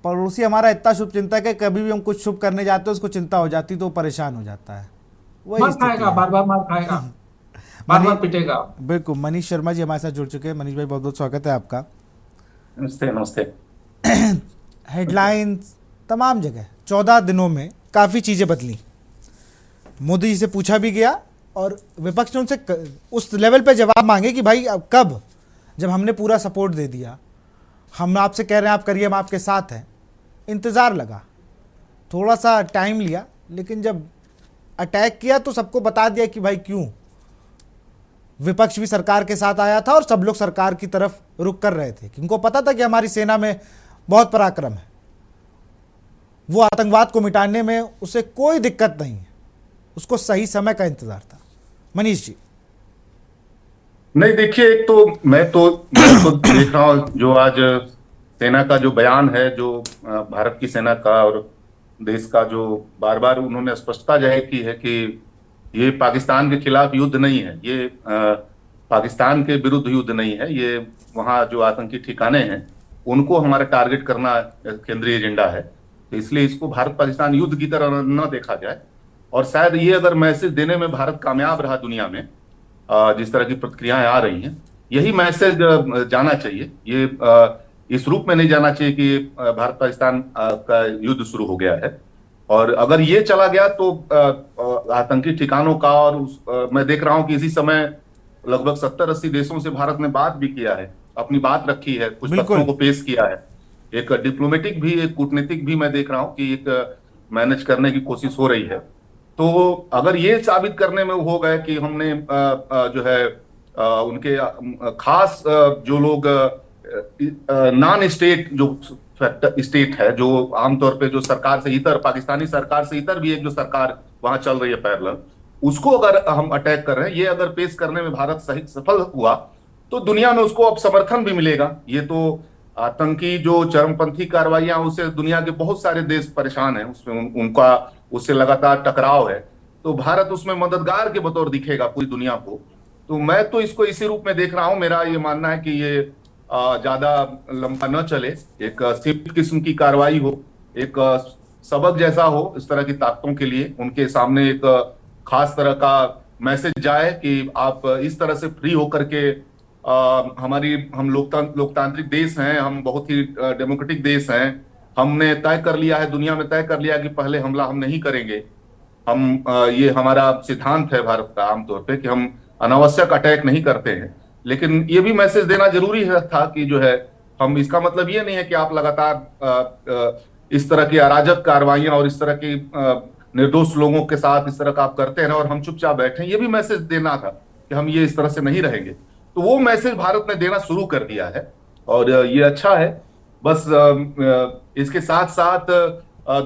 पड़ोसी हमारा इतना शुभचिंतक है, कभी भी हम कुछ शुभ करने जाते हैं उसको चिंता हो जाती तो वो परेशान हो जाता है। वही मार खाएगा, बार बार मार खाएगा। बार बार पिटेगा। बिल्कुल। मनीष शर्मा जी हमारे साथ जुड़ चुके हैं। मनीष भाई, बहुत बहुत स्वागत है आपका। नमस्ते नमस्ते। हेडलाइंस तमाम जगह 14 दिनों में काफ़ी चीज़ें बदली। मोदी जी से पूछा भी गया और विपक्ष ने उनसे उस लेवल पे जवाब मांगे कि भाई अब कब, जब हमने पूरा सपोर्ट दे दिया, हम आपसे कह रहे हैं आप करिए, हम आपके साथ हैं। इंतज़ार लगा, थोड़ा सा टाइम लिया, लेकिन जब अटैक किया तो सबको बता दिया कि भाई क्यों। विपक्ष भी सरकार के साथ आया था और सब लोग सरकार की तरफ रुख कर रहे थे, उनको पता था कि हमारी सेना में बहुत पराक्रम है, वो आतंकवाद को मिटाने में उसे कोई दिक्कत नहीं है, उसको सही समय का इंतजार था। मनीष जी। नहीं, देखिए, एक तो मैं तो देख रहा हूँ जो आज सेना का जो बयान है, जो भारत की सेना का और देश का, जो बार बार उन्होंने स्पष्टता जाहिर की है कि ये पाकिस्तान के खिलाफ युद्ध नहीं है, ये पाकिस्तान के विरुद्ध युद्ध नहीं है, ये वहाँ जो आतंकी ठिकाने हैं उनको हमारा टारगेट करना केंद्रीय एजेंडा है। तो इसलिए इसको भारत पाकिस्तान युद्ध की तरह न देखा जाए। और शायद ये अगर मैसेज देने में भारत कामयाब रहा दुनिया में, जिस तरह की प्रतिक्रियाएं आ रही हैं, यही मैसेज जाना चाहिए। ये इस रूप में नहीं जाना चाहिए कि भारत पाकिस्तान का युद्ध शुरू हो गया है। और अगर ये चला गया तो आतंकी ठिकानों का, और मैं देख रहा हूं कि इसी समय लगभग 70-80 देशों से भारत ने बात भी किया है, अपनी बात रखी है, कुछ तथ्यों को पेश किया है। एक डिप्लोमेटिक भी, एक कूटनीतिक भी मैं देख रहा हूं कि एक मैनेज करने की कोशिश हो रही है। तो अगर ये साबित करने में हो गए कि हमने जो है उनके खास जो लोग नॉन स्टेट जो स्टेट है, जो आमतौर पे जो सरकार से इतर, पाकिस्तानी सरकार से इतर भी एक जो सरकार वहां चल रही है पैरेलल, उसको अगर हम अटैक कर रहे हैं, ये अगर पेश करने में भारत सही सफल हुआ तो दुनिया में उसको अब समर्थन भी मिलेगा। ये तो आतंकी जो चरमपंथी कार्रवाइयां, उससे दुनिया के बहुत सारे देश परेशान हैं, उसमें उनका उससे लगातार टकराव है, तो भारत उसमें मददगार के बतौर दिखेगा पूरी दुनिया को। तो मैं तो इसको इसी रूप में देख रहा हूं। मेरा ये मानना है कि ये ज्यादा लंबा न चले, एक सीमित किस्म की कार्रवाई हो, एक सबक जैसा हो इस तरह की ताकतों के लिए, उनके सामने एक खास तरह का मैसेज जाए कि आप इस तरह से फ्री होकर के हम लोकतांत्रिक देश हैं, हम बहुत ही डेमोक्रेटिक देश हैं, हमने तय कर लिया है, दुनिया में तय कर लिया कि पहले हमला हम नहीं करेंगे। हम ये हमारा सिद्धांत है भारत का आमतौर पे कि हम अनावश्यक अटैक नहीं करते हैं। लेकिन ये भी मैसेज देना जरूरी था कि जो है, हम, इसका मतलब ये नहीं है कि आप लगातार इस तरह की अराजक कार्रवाइयां और इस तरह की निर्दोष लोगों के साथ इस तरह का आप करते हैं और हम चुपचाप बैठे। ये भी मैसेज देना था कि हम ये इस तरह से नहीं रहेंगे। तो वो मैसेज भारत ने देना शुरू कर दिया है और ये अच्छा है। बस इसके साथ साथ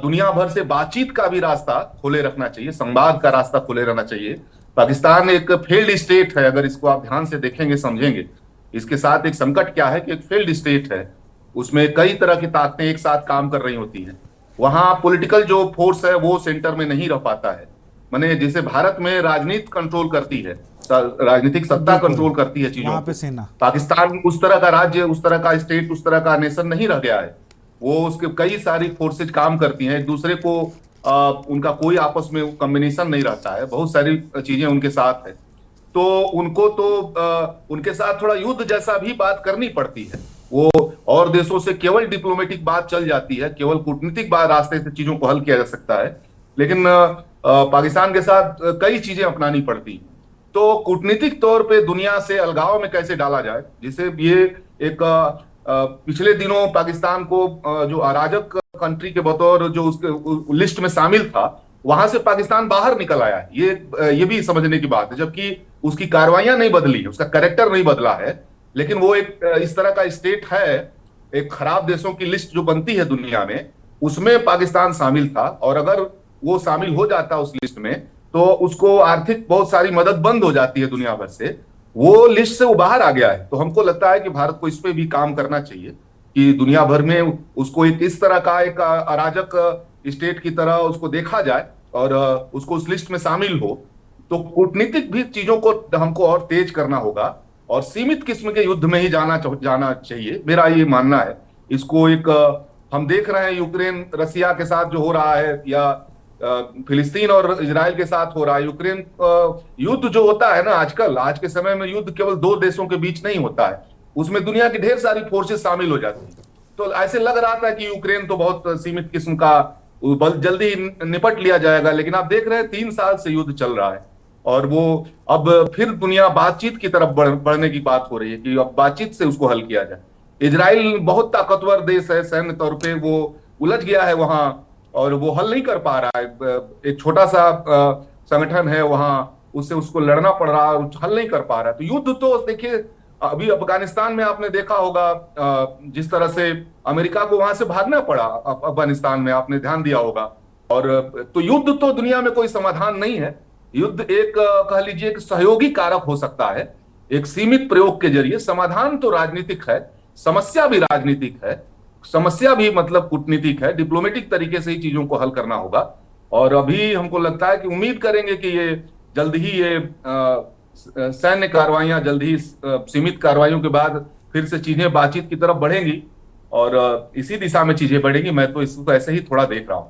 दुनिया भर से बातचीत का भी रास्ता खोले रखना चाहिए, संवाद का रास्ता खोले रहना चाहिए। पाकिस्तान एक फेल्ड स्टेट है, अगर इसको आप ध्यान से देखेंगे समझेंगे। इसके साथ एक संकट क्या है कि एक फेल्ड स्टेट है, उसमें कई तरह की ताकतें एक साथ काम कर रही होती हैं। वहां पॉलिटिकल जो फोर्स है वो सेंटर में नहीं रह पाता है। माने जैसे भारत में राजनीति कंट्रोल करती है, राजनीतिक सत्ता कंट्रोल करती है चीजों पे सेना, पाकिस्तान में उस तरह का राज्य, उस तरह का स्टेट, उस तरह का नेशन नहीं रह गया है। वो उसके कई सारी फोर्सेज काम करती हैं, एक दूसरे को उनका कोई आपस में कॉम्बिनेशन नहीं रहता है, बहुत सारी चीजें उनके साथ है। तो उनको तो उनके साथ थोड़ा युद्ध जैसा भी बात करनी पड़ती है। वो और देशों से केवल डिप्लोमेटिक बात चल जाती है, केवल कूटनीतिक बात रास्ते से चीजों को हल किया जा सकता है। लेकिन पाकिस्तान के साथ कई चीजें अपनानी पड़ती। तो कूटनीतिक तौर पे दुनिया से अलगाव में कैसे डाला जाए, जिसे ये एक पिछले दिनों पाकिस्तान को जो अराजक कंट्री के बतौर जो उसके लिस्ट में शामिल था, वहां से पाकिस्तान बाहर निकल आया है। ये भी समझने की बात है, जबकि उसकी कार्रवाइयां नहीं बदली, उसका कैरेक्टर नहीं बदला है, लेकिन वो एक इस तरह का स्टेट है, एक खराब देशों की लिस्ट जो बनती है दुनिया में, उसमें पाकिस्तान शामिल था। और अगर वो शामिल हो जाता उस लिस्ट में, तो उसको आर्थिक बहुत सारी मदद बंद हो जाती है दुनिया भर से। वो लिस्ट से वो बाहर आ गया है। तो हमको लगता है कि भारत को इस पे भी काम करना चाहिए कि दुनिया भर में उसको एक इस तरह का एक अराजक स्टेट की तरह उसको देखा जाए और उसको उस लिस्ट में शामिल हो। तो कूटनीतिक भी चीजों को हमको और तेज करना होगा और सीमित किस्म के युद्ध में ही जाना चाहिए, मेरा ये मानना है। इसको एक हम देख रहे हैं यूक्रेन रसिया के साथ जो हो रहा है, या फिलिस्तीन और इजराइल के साथ हो रहा है, यूक्रेन युद्ध जो होता है ना आजकल, आज के समय में युद्ध केवल दो देशों के बीच नहीं होता है, उसमें दुनिया की ढेर सारी फोर्सेस शामिल हो जाती हैं। तो ऐसे लग रहा था कि यूक्रेन तो बहुत सीमित किस्म का जल्दी निपट लिया जाएगा, लेकिन आप देख रहे हैं 3 साल से युद्ध चल रहा है और वो अब फिर दुनिया बातचीत की तरफ बढ़ने की बात हो रही है कि अब बातचीत से उसको हल किया जाए। इजराइल बहुत ताकतवर देश है, सैन्य तौर पे वो उलझ गया है वहां और वो हल नहीं कर पा रहा है। एक छोटा सा संगठन है वहां, उससे उसको लड़ना पड़ रहा है और हल नहीं कर पा रहा है। तो युद्ध तो देखिए, अभी अफगानिस्तान में आपने देखा होगा जिस तरह से अमेरिका को वहां से भागना पड़ा, अफगानिस्तान में आपने ध्यान दिया होगा। और तो युद्ध तो दुनिया में कोई समाधान नहीं है। युद्ध एक कह लीजिए एक सहयोगी कारक हो सकता है, एक सीमित प्रयोग के जरिए। समाधान तो राजनीतिक है, समस्या भी राजनीतिक है, समस्या भी मतलब कूटनीतिक है, डिप्लोमेटिक तरीके से ही चीजों को हल करना होगा। और अभी हमको लगता है कि उम्मीद करेंगे कि ये जल्द ही ये सैन्य कार्रवाइयां जल्द ही सीमित कार्रवाइयों के बाद फिर से चीजें बातचीत की तरफ बढ़ेंगी और इसी दिशा में चीजें बढ़ेंगी। मैं तो इसको ऐसे ही थोड़ा देख रहा हूं।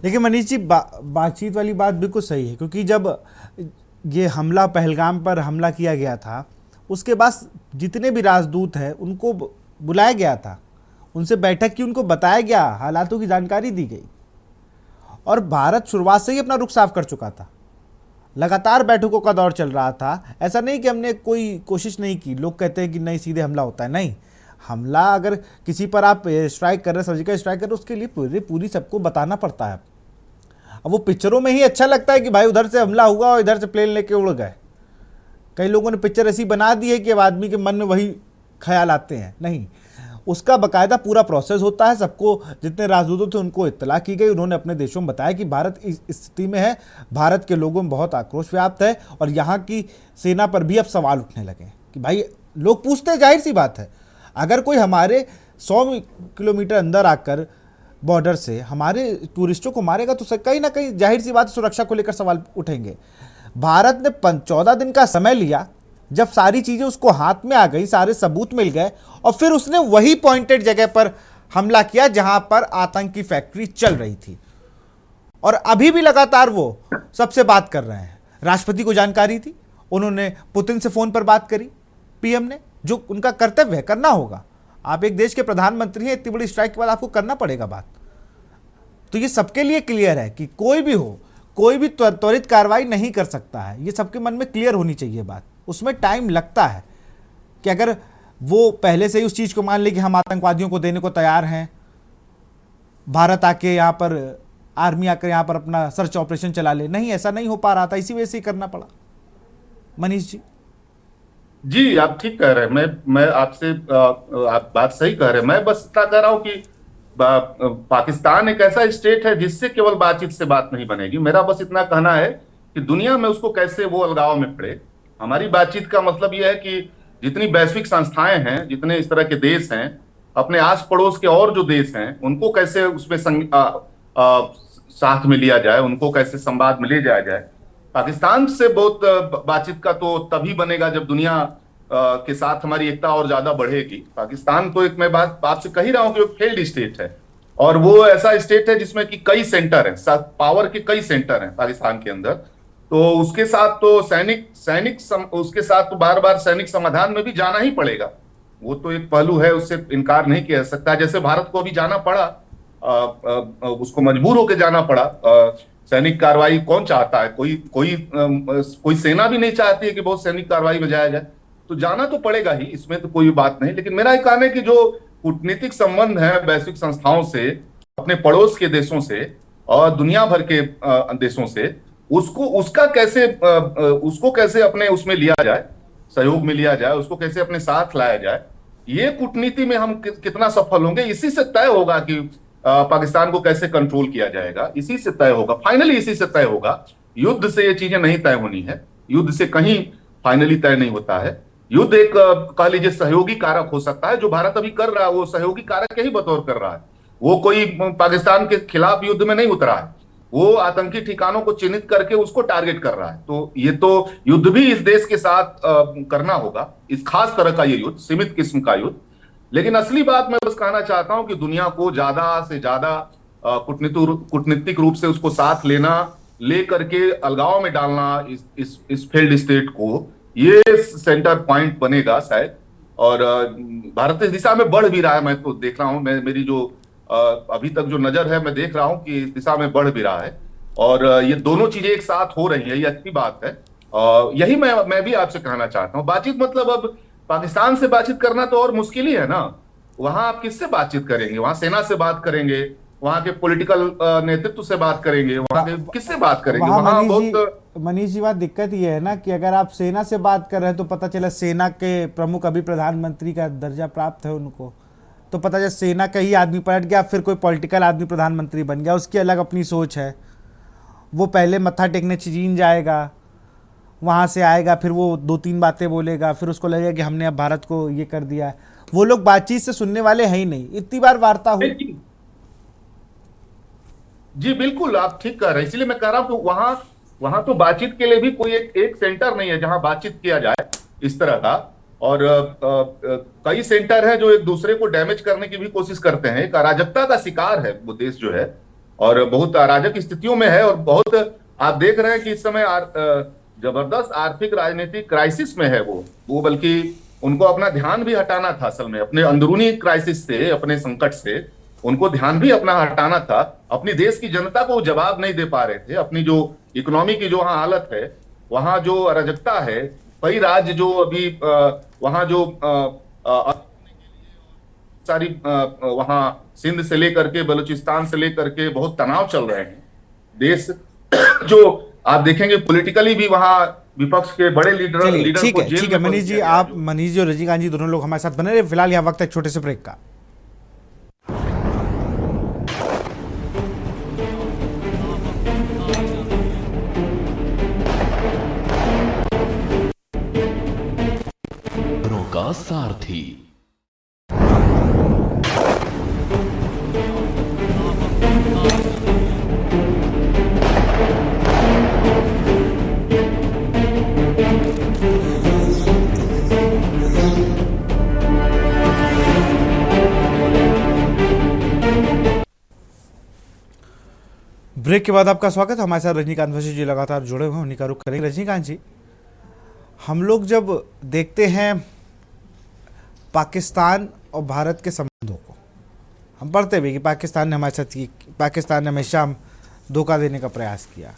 लेकिन मनीष जी, बातचीत वाली बात बिल्कुल सही है, क्योंकि जब ये हमला पहलगाम पर हमला किया गया था, उसके बाद जितने भी राजदूत हैं उनको बुलाया गया था, उनसे बैठक की, उनको बताया गया, हालातों की जानकारी दी गई और भारत शुरुआत से ही अपना रुख साफ कर चुका था। लगातार बैठकों का दौर चल रहा था। ऐसा नहीं कि हमने कोई कोशिश नहीं की। लोग कहते हैं कि नहीं सीधे हमला होता है, नहीं, हमला अगर किसी पर आप स्ट्राइक कर रहे हैं, सर्जिकल स्ट्राइक कर रहे हैं, उसके लिए पूरी सबको बताना पड़ता है। अब वो पिक्चरों में ही अच्छा लगता है कि भाई उधर से हमला हुआ और इधर से प्लेन लेके उड़ गए। कई लोगों ने पिक्चर ऐसी बना दी है कि अब आदमी के मन में वही ख्याल आते हैं। नहीं, उसका बाकायदा पूरा प्रोसेस होता है। सबको, जितने राजदूतों थे उनको इत्तला की गई, उन्होंने अपने देशों में बताया कि भारत इस स्थिति में है, भारत के लोगों में बहुत आक्रोश व्याप्त है और यहाँ की सेना पर भी अब सवाल उठने लगे कि भाई, लोग पूछते हैं, जाहिर सी बात है, अगर कोई हमारे 100 किलोमीटर अंदर आकर बॉर्डर से हमारे टूरिस्टों को मारेगा तो कहीं ना कहीं जाहिर सी बात है सुरक्षा को लेकर सवाल उठेंगे। भारत ने 14 दिन का समय लिया, जब सारी चीज़ें उसको हाथ में आ गई, सारे सबूत मिल गए और फिर उसने वही पॉइंटेड जगह पर हमला किया जहां पर आतंकी फैक्ट्री चल रही थी। और अभी भी लगातार वो सबसे बात कर रहे हैं। राष्ट्रपति को जानकारी थी, उन्होंने पुतिन से फोन पर बात करी, पीएम ने, जो उनका कर्तव्य है, करना होगा। आप एक देश के प्रधानमंत्री हैं, इतनी बड़ी स्ट्राइक के बाद आपको करना पड़ेगा बात। तो ये सबके लिए क्लियर है कि कोई भी हो, कोई भी त्वरित कार्रवाई नहीं कर सकता है। ये सबके मन में क्लियर होनी चाहिए बात। उसमें टाइम लगता है कि अगर वो पहले से ही उस चीज़ को मान ले कि हम आतंकवादियों को देने को तैयार हैं, भारत आके यहाँ पर आर्मी आकर यहाँ पर अपना सर्च ऑपरेशन चला ले, नहीं, ऐसा नहीं हो पा रहा था, इसी वजह से ही करना पड़ा। मनीष जी। जी, आप ठीक कह रहे हैं। मैं आपसे आप बात सही कह रहे हैं। मैं बस इतना कह रहा हूं कि पाकिस्तान एक ऐसा स्टेट है जिससे केवल बातचीत से बात नहीं बनेगी। मेरा बस इतना कहना है कि दुनिया में उसको कैसे वो अलगाव में पड़े। हमारी बातचीत का मतलब यह है कि जितनी वैश्विक संस्थाएं हैं, जितने इस तरह के देश हैं, अपने आस पड़ोस के और जो देश हैं, उनको कैसे उसमें साथ में लिया जाए, उनको कैसे संवाद में ले जाया जाए। पाकिस्तान से बहुत बातचीत का तो तभी बनेगा जब दुनिया के साथ हमारी एकता और ज्यादा बढ़ेगी। पाकिस्तान तो एक, मैं बात आपसे कह ही रहा हूं कि वो फेल्ड स्टेट है और वो ऐसा स्टेट है जिसमें कि कई सेंटर हैं, पावर के कई सेंटर हैं पाकिस्तान के अंदर। तो उसके साथ तो उसके साथ तो बार बार सैनिक समाधान में भी जाना ही पड़ेगा। वो तो एक पहलू है, उससे इनकार नहीं किया जा सकता। जैसे भारत को अभी जाना पड़ा, उसको मजबूर होकर जाना पड़ा। सैनिक कार्रवाई कौन चाहता है? कोई सेना भी नहीं चाहती है कि बहुत सैनिक कार्रवाई में जाया जाए, तो जाना तो पड़ेगा ही, इसमें तो कोई बात नहीं। लेकिन मेरा ये कहना है कि जो कूटनीतिक संबंध है वैश्विक संस्थाओं से, अपने पड़ोस के देशों से और दुनिया भर के देशों से, उसको कैसे अपने उसमें लिया जाए, सहयोग में लिया जाए, उसको कैसे अपने साथ लाया जाए, ये कूटनीति में हम कितना सफल होंगे, इसी से तय होगा कि पाकिस्तान को कैसे कंट्रोल किया जाएगा। इसी से तय होगा, फाइनली इसी से तय होगा। युद्ध से ये चीजें नहीं तय होनी है, युद्ध से कहीं फाइनली तय नहीं होता है। युद्ध एक कह लीजिए सहयोगी कारक हो सकता है। जो भारत अभी कर रहा है वो सहयोगी कारक के ही बतौर कर रहा है। वो कोई पाकिस्तान के खिलाफ युद्ध में नहीं उतरा है, वो आतंकी ठिकानों को चिन्हित करके उसको टारगेट कर रहा है। तो ये तो युद्ध भी इस देश के साथ करना होगा, इस खास तरह का ये युद्ध, सीमित किस्म का युद्ध। लेकिन असली बात मैं बस कहना चाहता हूं कि दुनिया को ज्यादा से ज्यादा कूटनीतिक रूप से उसको साथ लेना, ले करके अलगाव में डालना इस फेल्ड स्टेट को, ये सेंटर पॉइंट बनेगा शायद। और भारत इस दिशा में बढ़ भी रहा है, मैं तो देख रहा हूं, मेरी जो अभी तक जो नजर है, मैं देख रहा हूं कि इस दिशा में बढ़ भी रहा है। और ये दोनों चीजें एक साथ हो रही है, ये अच्छी बात है। यही मैं भी आपसे कहना चाहता हूँ। बातचीत मतलब अब पाकिस्तान से बातचीत करना तो और मुश्किल ही है ना। वहां आप किससे बातचीत करेंगे? वहां सेना से बात करेंगे, वहां के पॉलिटिकल नेतृत्व से बात करेंगे, वहां के किससे बात करेंगे? वहां बहुत मनीष जी, बात दिक्कत ये है ना कि अगर आप सेना से बात कर रहे हैं तो पता चला सेना के प्रमुख अभी प्रधानमंत्री का दर्जा प्राप्त है उनको, तो पता चला सेना का ही आदमी पलट गया, फिर कोई पॉलिटिकल आदमी प्रधानमंत्री बन गया, उसकी अलग अपनी सोच है। वो पहले मत्था टेकने चीन जाएगा, वहाँ से आएगा, फिर वो 2-3 बातें बोलेगा, फिर उसको लगेगा कि हमने अब भारत को ये कर दिया है। वो लोग बातचीत से सुनने वाले हैं ही नहीं। इतनी बार वार्ता हुई। जी बिल्कुल, आप ठीक कह रहे हैं। इसलिए मैं कह रहा हूं कि वहां तो बातचीत के लिए भी कोई एक सेंटर नहीं है जहां बातचीत किया जाए इस तरह का। और कई सेंटर है जो एक दूसरे को डैमेज करने की भी कोशिश करते हैं। एक अराजकता का शिकार है वो देश जो है, और बहुत अराजक स्थितियों में है। और बहुत आप देख रहे हैं कि इस समय जबरदस्त आर्थिक राजनीतिक क्राइसिस में है वो बल्कि उनको अपना ध्यान भी हटाना था। असल में अपने अंदरूनी क्राइसिस से, अपने संकट से उनको ध्यान भी अपना हटाना था। अपनी देश की जनता को जवाब नहीं दे पा रहे थे। अपनी जो इकोनॉमी की जो वहां हालत है, वहां जो अराजकता है, कई राज्य जो अभी वहां जो सारी वहां सिंध से लेकर के बलूचिस्तान से लेकर के बहुत तनाव चल रहे हैं। देश जो आप देखेंगे पॉलिटिकली भी वहां विपक्ष के बड़े लीडर को जेल ठीक है में मनीष जी, आप मनीष जी और रजनीकांत जी दोनों लोग हमारे साथ बने रहे। फिलहाल यहाँ वक्त है छोटे से ब्रेक का। खबरों का सारथी। ब्रेक के बाद आपका स्वागत है। हमारे साथ रजनीकांत वशिष्ठ जी लगातार जुड़े हुए हैं, उन्हीं का रुख करेंगे। रजनीकांत जी, हम लोग जब देखते हैं पाकिस्तान और भारत के संबंधों को, हम पढ़ते भी कि पाकिस्तान ने हमारे साथ पाकिस्तान ने हमेशा धोखा देने का प्रयास किया।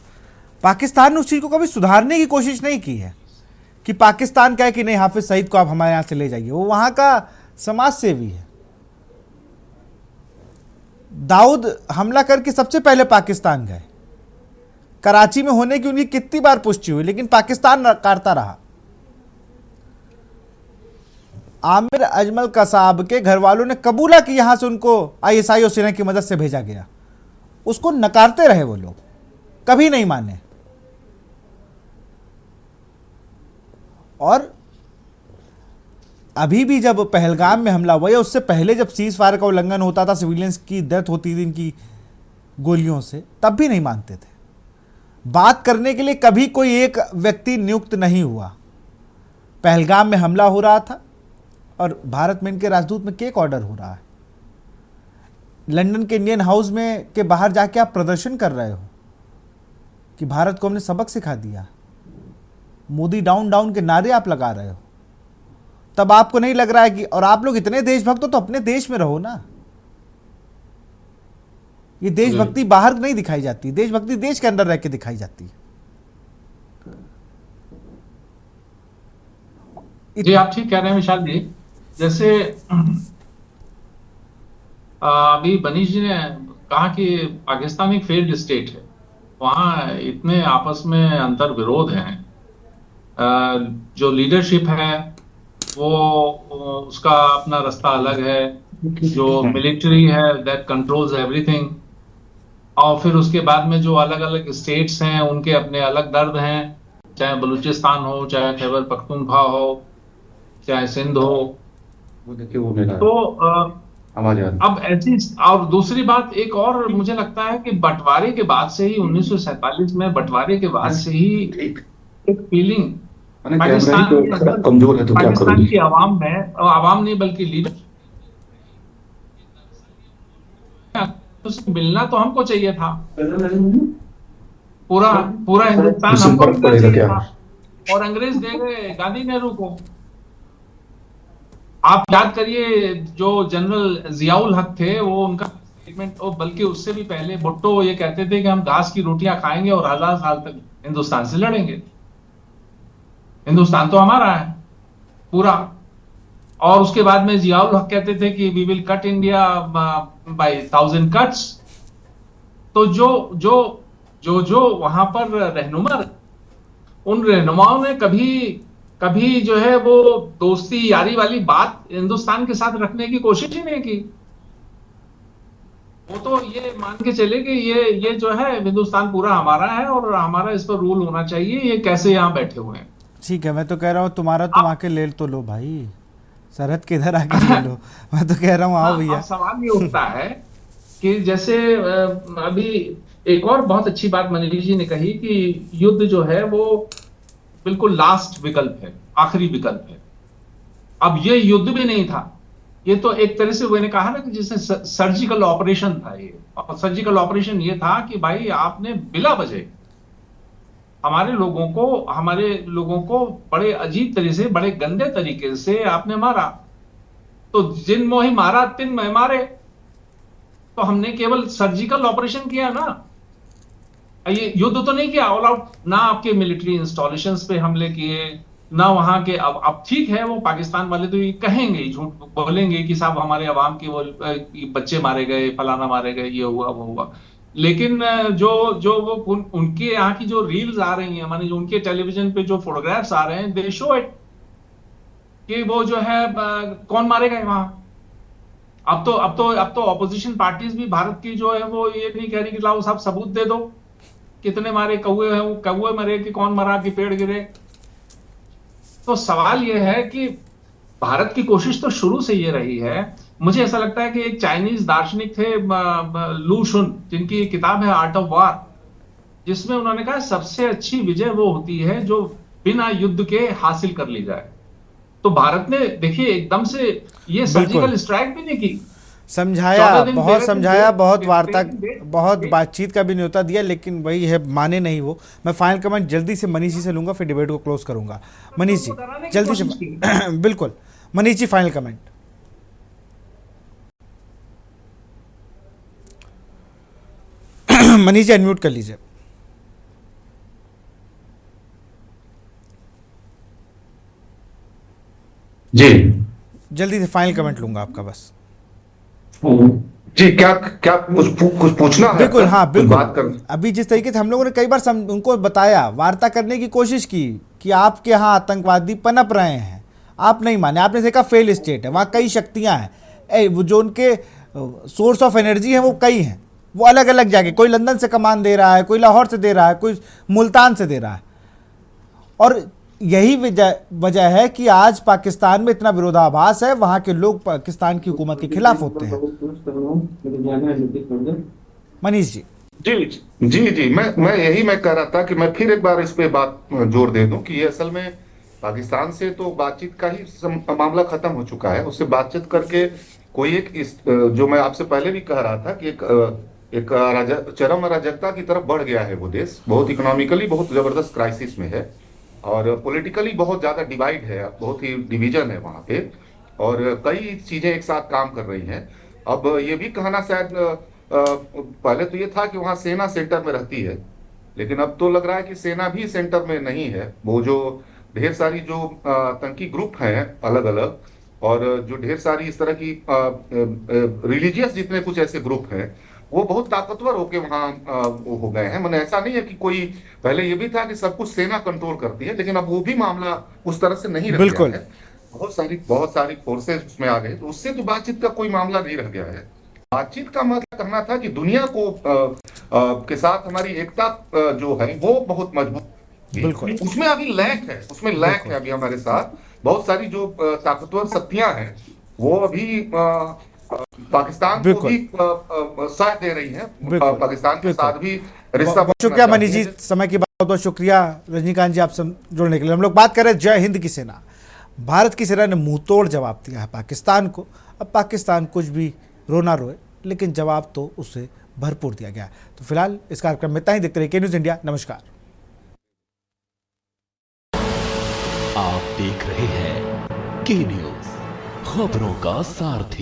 पाकिस्तान ने उस चीज़ को कभी सुधारने की कोशिश नहीं की है कि पाकिस्तान कहे कि नहीं, हाफिज सईद को आप हमारे यहाँ से ले जाइए। वो वहाँ का समाज सेवी है। दाऊद हमला करके सबसे पहले पाकिस्तान गए। कराची में होने की उनकी कितनी बार पुष्टि हुई, लेकिन पाकिस्तान नकारता रहा। आमिर अजमल कसाब के घर वालों ने कबूला कि यहां से उनको आईएसआई और सेना की मदद से भेजा गया, उसको नकारते रहे वो लोग, कभी नहीं माने। और अभी भी जब पहलगाम में हमला हुआ या उससे पहले जब सीज फायर का उल्लंघन होता था, सिविलियंस की डेथ होती थी इनकी गोलियों से, तब भी नहीं मानते थे। बात करने के लिए कभी कोई एक व्यक्ति नियुक्त नहीं हुआ। पहलगाम में हमला हो रहा था और भारत में इनके राजदूत में केक ऑर्डर हो रहा है। लंदन के इंडियन हाउस में के बाहर जाके आप प्रदर्शन कर रहे हो कि भारत को हमने सबक सिखा दिया। मोदी डाउन डाउन के नारे आप लगा रहे हो। तब आपको नहीं लग रहा है कि, और आप लोग इतने देशभक्त हो तो अपने देश में रहो ना। ये देशभक्ति बाहर नहीं दिखाई जाती, देशभक्ति देश के अंदर रह के दिखाई जाती है। जी आप ठीक कह रहे हैं विशाल जी। जैसे अभी मनीष जी ने कहा कि पाकिस्तान एक फेल्ड स्टेट है, वहां इतने आपस में अंतर विरोध हैं। जो लीडरशिप है वो उसका अपना रास्ता अलग है, जो मिलिट्री है दैट कंट्रोल्स एवरीथिंग, और फिर उसके बाद में जो अलग अलग स्टेट्स हैं उनके अपने अलग दर्द हैं, चाहे बलूचिस्तान हो, चाहे खैबर पख्तूनख्वा हो, चाहे सिंध हो। तो अब ऐसी, और दूसरी बात एक और मुझे लगता है कि बंटवारे के बाद से ही 1947 में बंटवारे के बाद से ही एक फीलिंग पाकिस्तान कमजोर है तो क्या करोगे? पाकिस्तान की आवाम में, आवाम नहीं बल्कि लीडर उससे मिलना तो हमको चाहिए था, पूरा पूरा हिंदुस्तान हमको मिलना चाहिए था, और अंग्रेज दे गए गांधी नेहरू को। आप याद करिए, जो जनरल जियाउल हक थे, वो उनका स्टेटमेंट, और बल्कि उससे भी पहले भुट्टो ये कहते थे कि हम घास की रोटियां खाएंगे और 1000 साल तक हिंदुस्तान से लड़ेंगे। हिंदुस्तान तो हमारा है पूरा। और उसके बाद में जियाउल हक कहते थे कि we will cut India by 1000 cuts. तो जो जो जो जो वहां पर रहनुमा, उन रहनुमाओं ने कभी जो है वो दोस्ती यारी वाली बात हिंदुस्तान के साथ रखने की कोशिश ही नहीं की। वो तो ये मान के चले कि ये जो है हिंदुस्तान पूरा हमारा है और हमारा इस पर रूल होना चाहिए। ये कैसे यहाँ बैठे हुए हैं? ठीक है, मैं तो कह रहा हूँ तुम्हारा तुम आके ले तो लो भाई, सरहद के इधर आके ले लो। मैं तो कह रहा हूँ आओ भैया। सवाल ये उठता है कि जैसे अभी एक और बहुत अच्छी बात मनीष जी ने कही कि युद्ध जो है वो बिल्कुल लास्ट विकल्प है, आखिरी विकल्प है। अब ये युद्ध भी नहीं था, ये तो एक तरह से मैंने कहा ना कि जैसे सर्जिकल ऑपरेशन था ये। और सर्जिकल ऑपरेशन ये था कि भाई आपने बिला वजह हमारे लोगों को बड़े अजीब तरीके से, बड़े गंदे तरीके से आपने मारा। तो जिन मोहि मारा तिन मैं मारे। तो हमने केवल सर्जिकल ऑपरेशन किया ना, ये युद्ध तो नहीं किया ऑल आउट। ना आपके मिलिट्री इंस्टॉलेशंस पे हमले किए, ना वहां के। अब ठीक है, वो पाकिस्तान वाले तो ये कहेंगे, झूठ बोलेंगे कि साहब हमारे अवाम के वो बच्चे मारे गए, फलाना मारे गए, ये हुआ वो हुआ। लेकिन जो वो उनके यहाँ की जो रील्स आ रही हैं, माने जो उनके टेलीविजन पे जो फोटोग्राफ्स आ रहे हैं, दे शो इट कि वो जो है कौन मारे गए वहां। अब तो ऑपोजिशन पार्टीज भी भारत की जो है वो ये नहीं कह रही कि लाओ साहब सबूत दे दो, कितने मारे कौए हैं, कौए मरे कि कौन मरा कि पेड़ गिरे। तो सवाल ये है कि भारत की कोशिश तो शुरू से ये रही है। मुझे ऐसा लगता है कि एक चाइनीज दार्शनिक थे लू शुन, जिनकी किताब है आर्ट ऑफ वार, जिसमें उन्होंने कहा सबसे अच्छी विजय वो होती है जो बिना युद्ध के हासिल कर ली जाए। तो भारत ने देखिए एकदम से ये सर्जिकल स्ट्राइक भी नहीं की, समझाया, बहुत वार्ता, बहुत बातचीत का भी न्योता दिया, लेकिन वही है, माने नहीं वो। मैं फाइनल कमेंट जल्दी से मनीष जी से लूंगा, फिर डिबेट को क्लोज करूंगा। मनीष जी जल्दी से बिल्कुल, Manish ji final comment. Manish ji unmute कर लीजिए। जी जल्दी से फाइनल कमेंट लूंगा आपका बस। जी क्या क्या कुछ पूछना है? बिल्कुल, हाँ बिल्कुल। बात कर, अभी जिस तरीके से हम लोगों ने कई बार उनको बताया, वार्ता करने की कोशिश की कि आपके यहाँ आतंकवादी पनप रहे हैं, आप नहीं माने। आपने देखा फेल स्टेट है, वहाँ कई शक्तियाँ हैं, वो जो उनके सोर्स ऑफ एनर्जी है वो कई हैं, वो अलग अलग जाके, कोई लंदन से कमान दे रहा है, कोई लाहौर से दे रहा है, कोई मुल्तान से दे रहा है। और यही वजह है कि आज पाकिस्तान में इतना विरोधाभास है, वहां के लोग पाकिस्तान की हुकूमत के खिलाफ होते हैं। मनीष जी जी मैं कह रहा था कि मैं फिर एक बार इस पे बात जोर दे दूं कि ये असल में पाकिस्तान से तो बातचीत का ही मामला खत्म हो चुका है। उससे बातचीत करके कोई जो मैं आपसे पहले भी कह रहा था कि एक चरम अराजकता की तरफ बढ़ गया है वो देश। बहुत इकोनॉमिकली बहुत जबरदस्त क्राइसिस में है और पॉलिटिकली बहुत ज्यादा डिवाइड है, बहुत ही डिवीजन है वहां पे, और कई चीजें एक साथ काम कर रही हैं। अब ये भी कहना शायद पहले तो ये था कि वहां सेना सेंटर में रहती है, लेकिन अब तो लग रहा है कि सेना भी सेंटर में नहीं है। वो जो ढेर सारी जो आतंकी ग्रुप हैं अलग अलग, और जो ढेर सारी इस तरह की रिलीजियस जितने कुछ ऐसे ग्रुप हैं, वो बहुत ताकतवर होके वहां हो गए हैं। मैंने ऐसा नहीं है कि कोई, पहले ये भी था कि सब कुछ सेना कंट्रोल करती है, लेकिन अब वो भी मामला उस तरह से नहीं रह गया है। बहुत सारी फोर्सेस उसमें आ गए, तो उससे तो बातचीत का कोई मामला नहीं रह गया है। बातचीत का मतलब करना था कि दुनिया को के साथ हमारी एकता जो है वो बहुत मजबूत, उसमें अभी लैक है अभी हमारे साथ। बहुत सारी जो ताकतवर शक्तियां हैं वो अभी पाकिस्तान को भी साथ दे रही हैं, पाकिस्तान के साथ भी रिश्ता। शुक्रिया मनीष जी, समय की बहुत बहुत शुक्रिया। रजनीकांत जी आपसे जुड़ने के लिए। हम लोग बात कर रहे हैं जय हिंद की सेना। भारत की सेना ने मुंह तोड़ जवाब दिया है पाकिस्तान को। अब पाकिस्तान कुछ भी रोना रोए, लेकिन जवाब तो उसे भरपूर दिया गया। तो फिलहाल इस कार्यक्रम में इतना ही। देखते रहिए के न्यूज़ इंडिया। नमस्कार। आप देख रहे हैं के न्यूज़, खबरों का सारथी।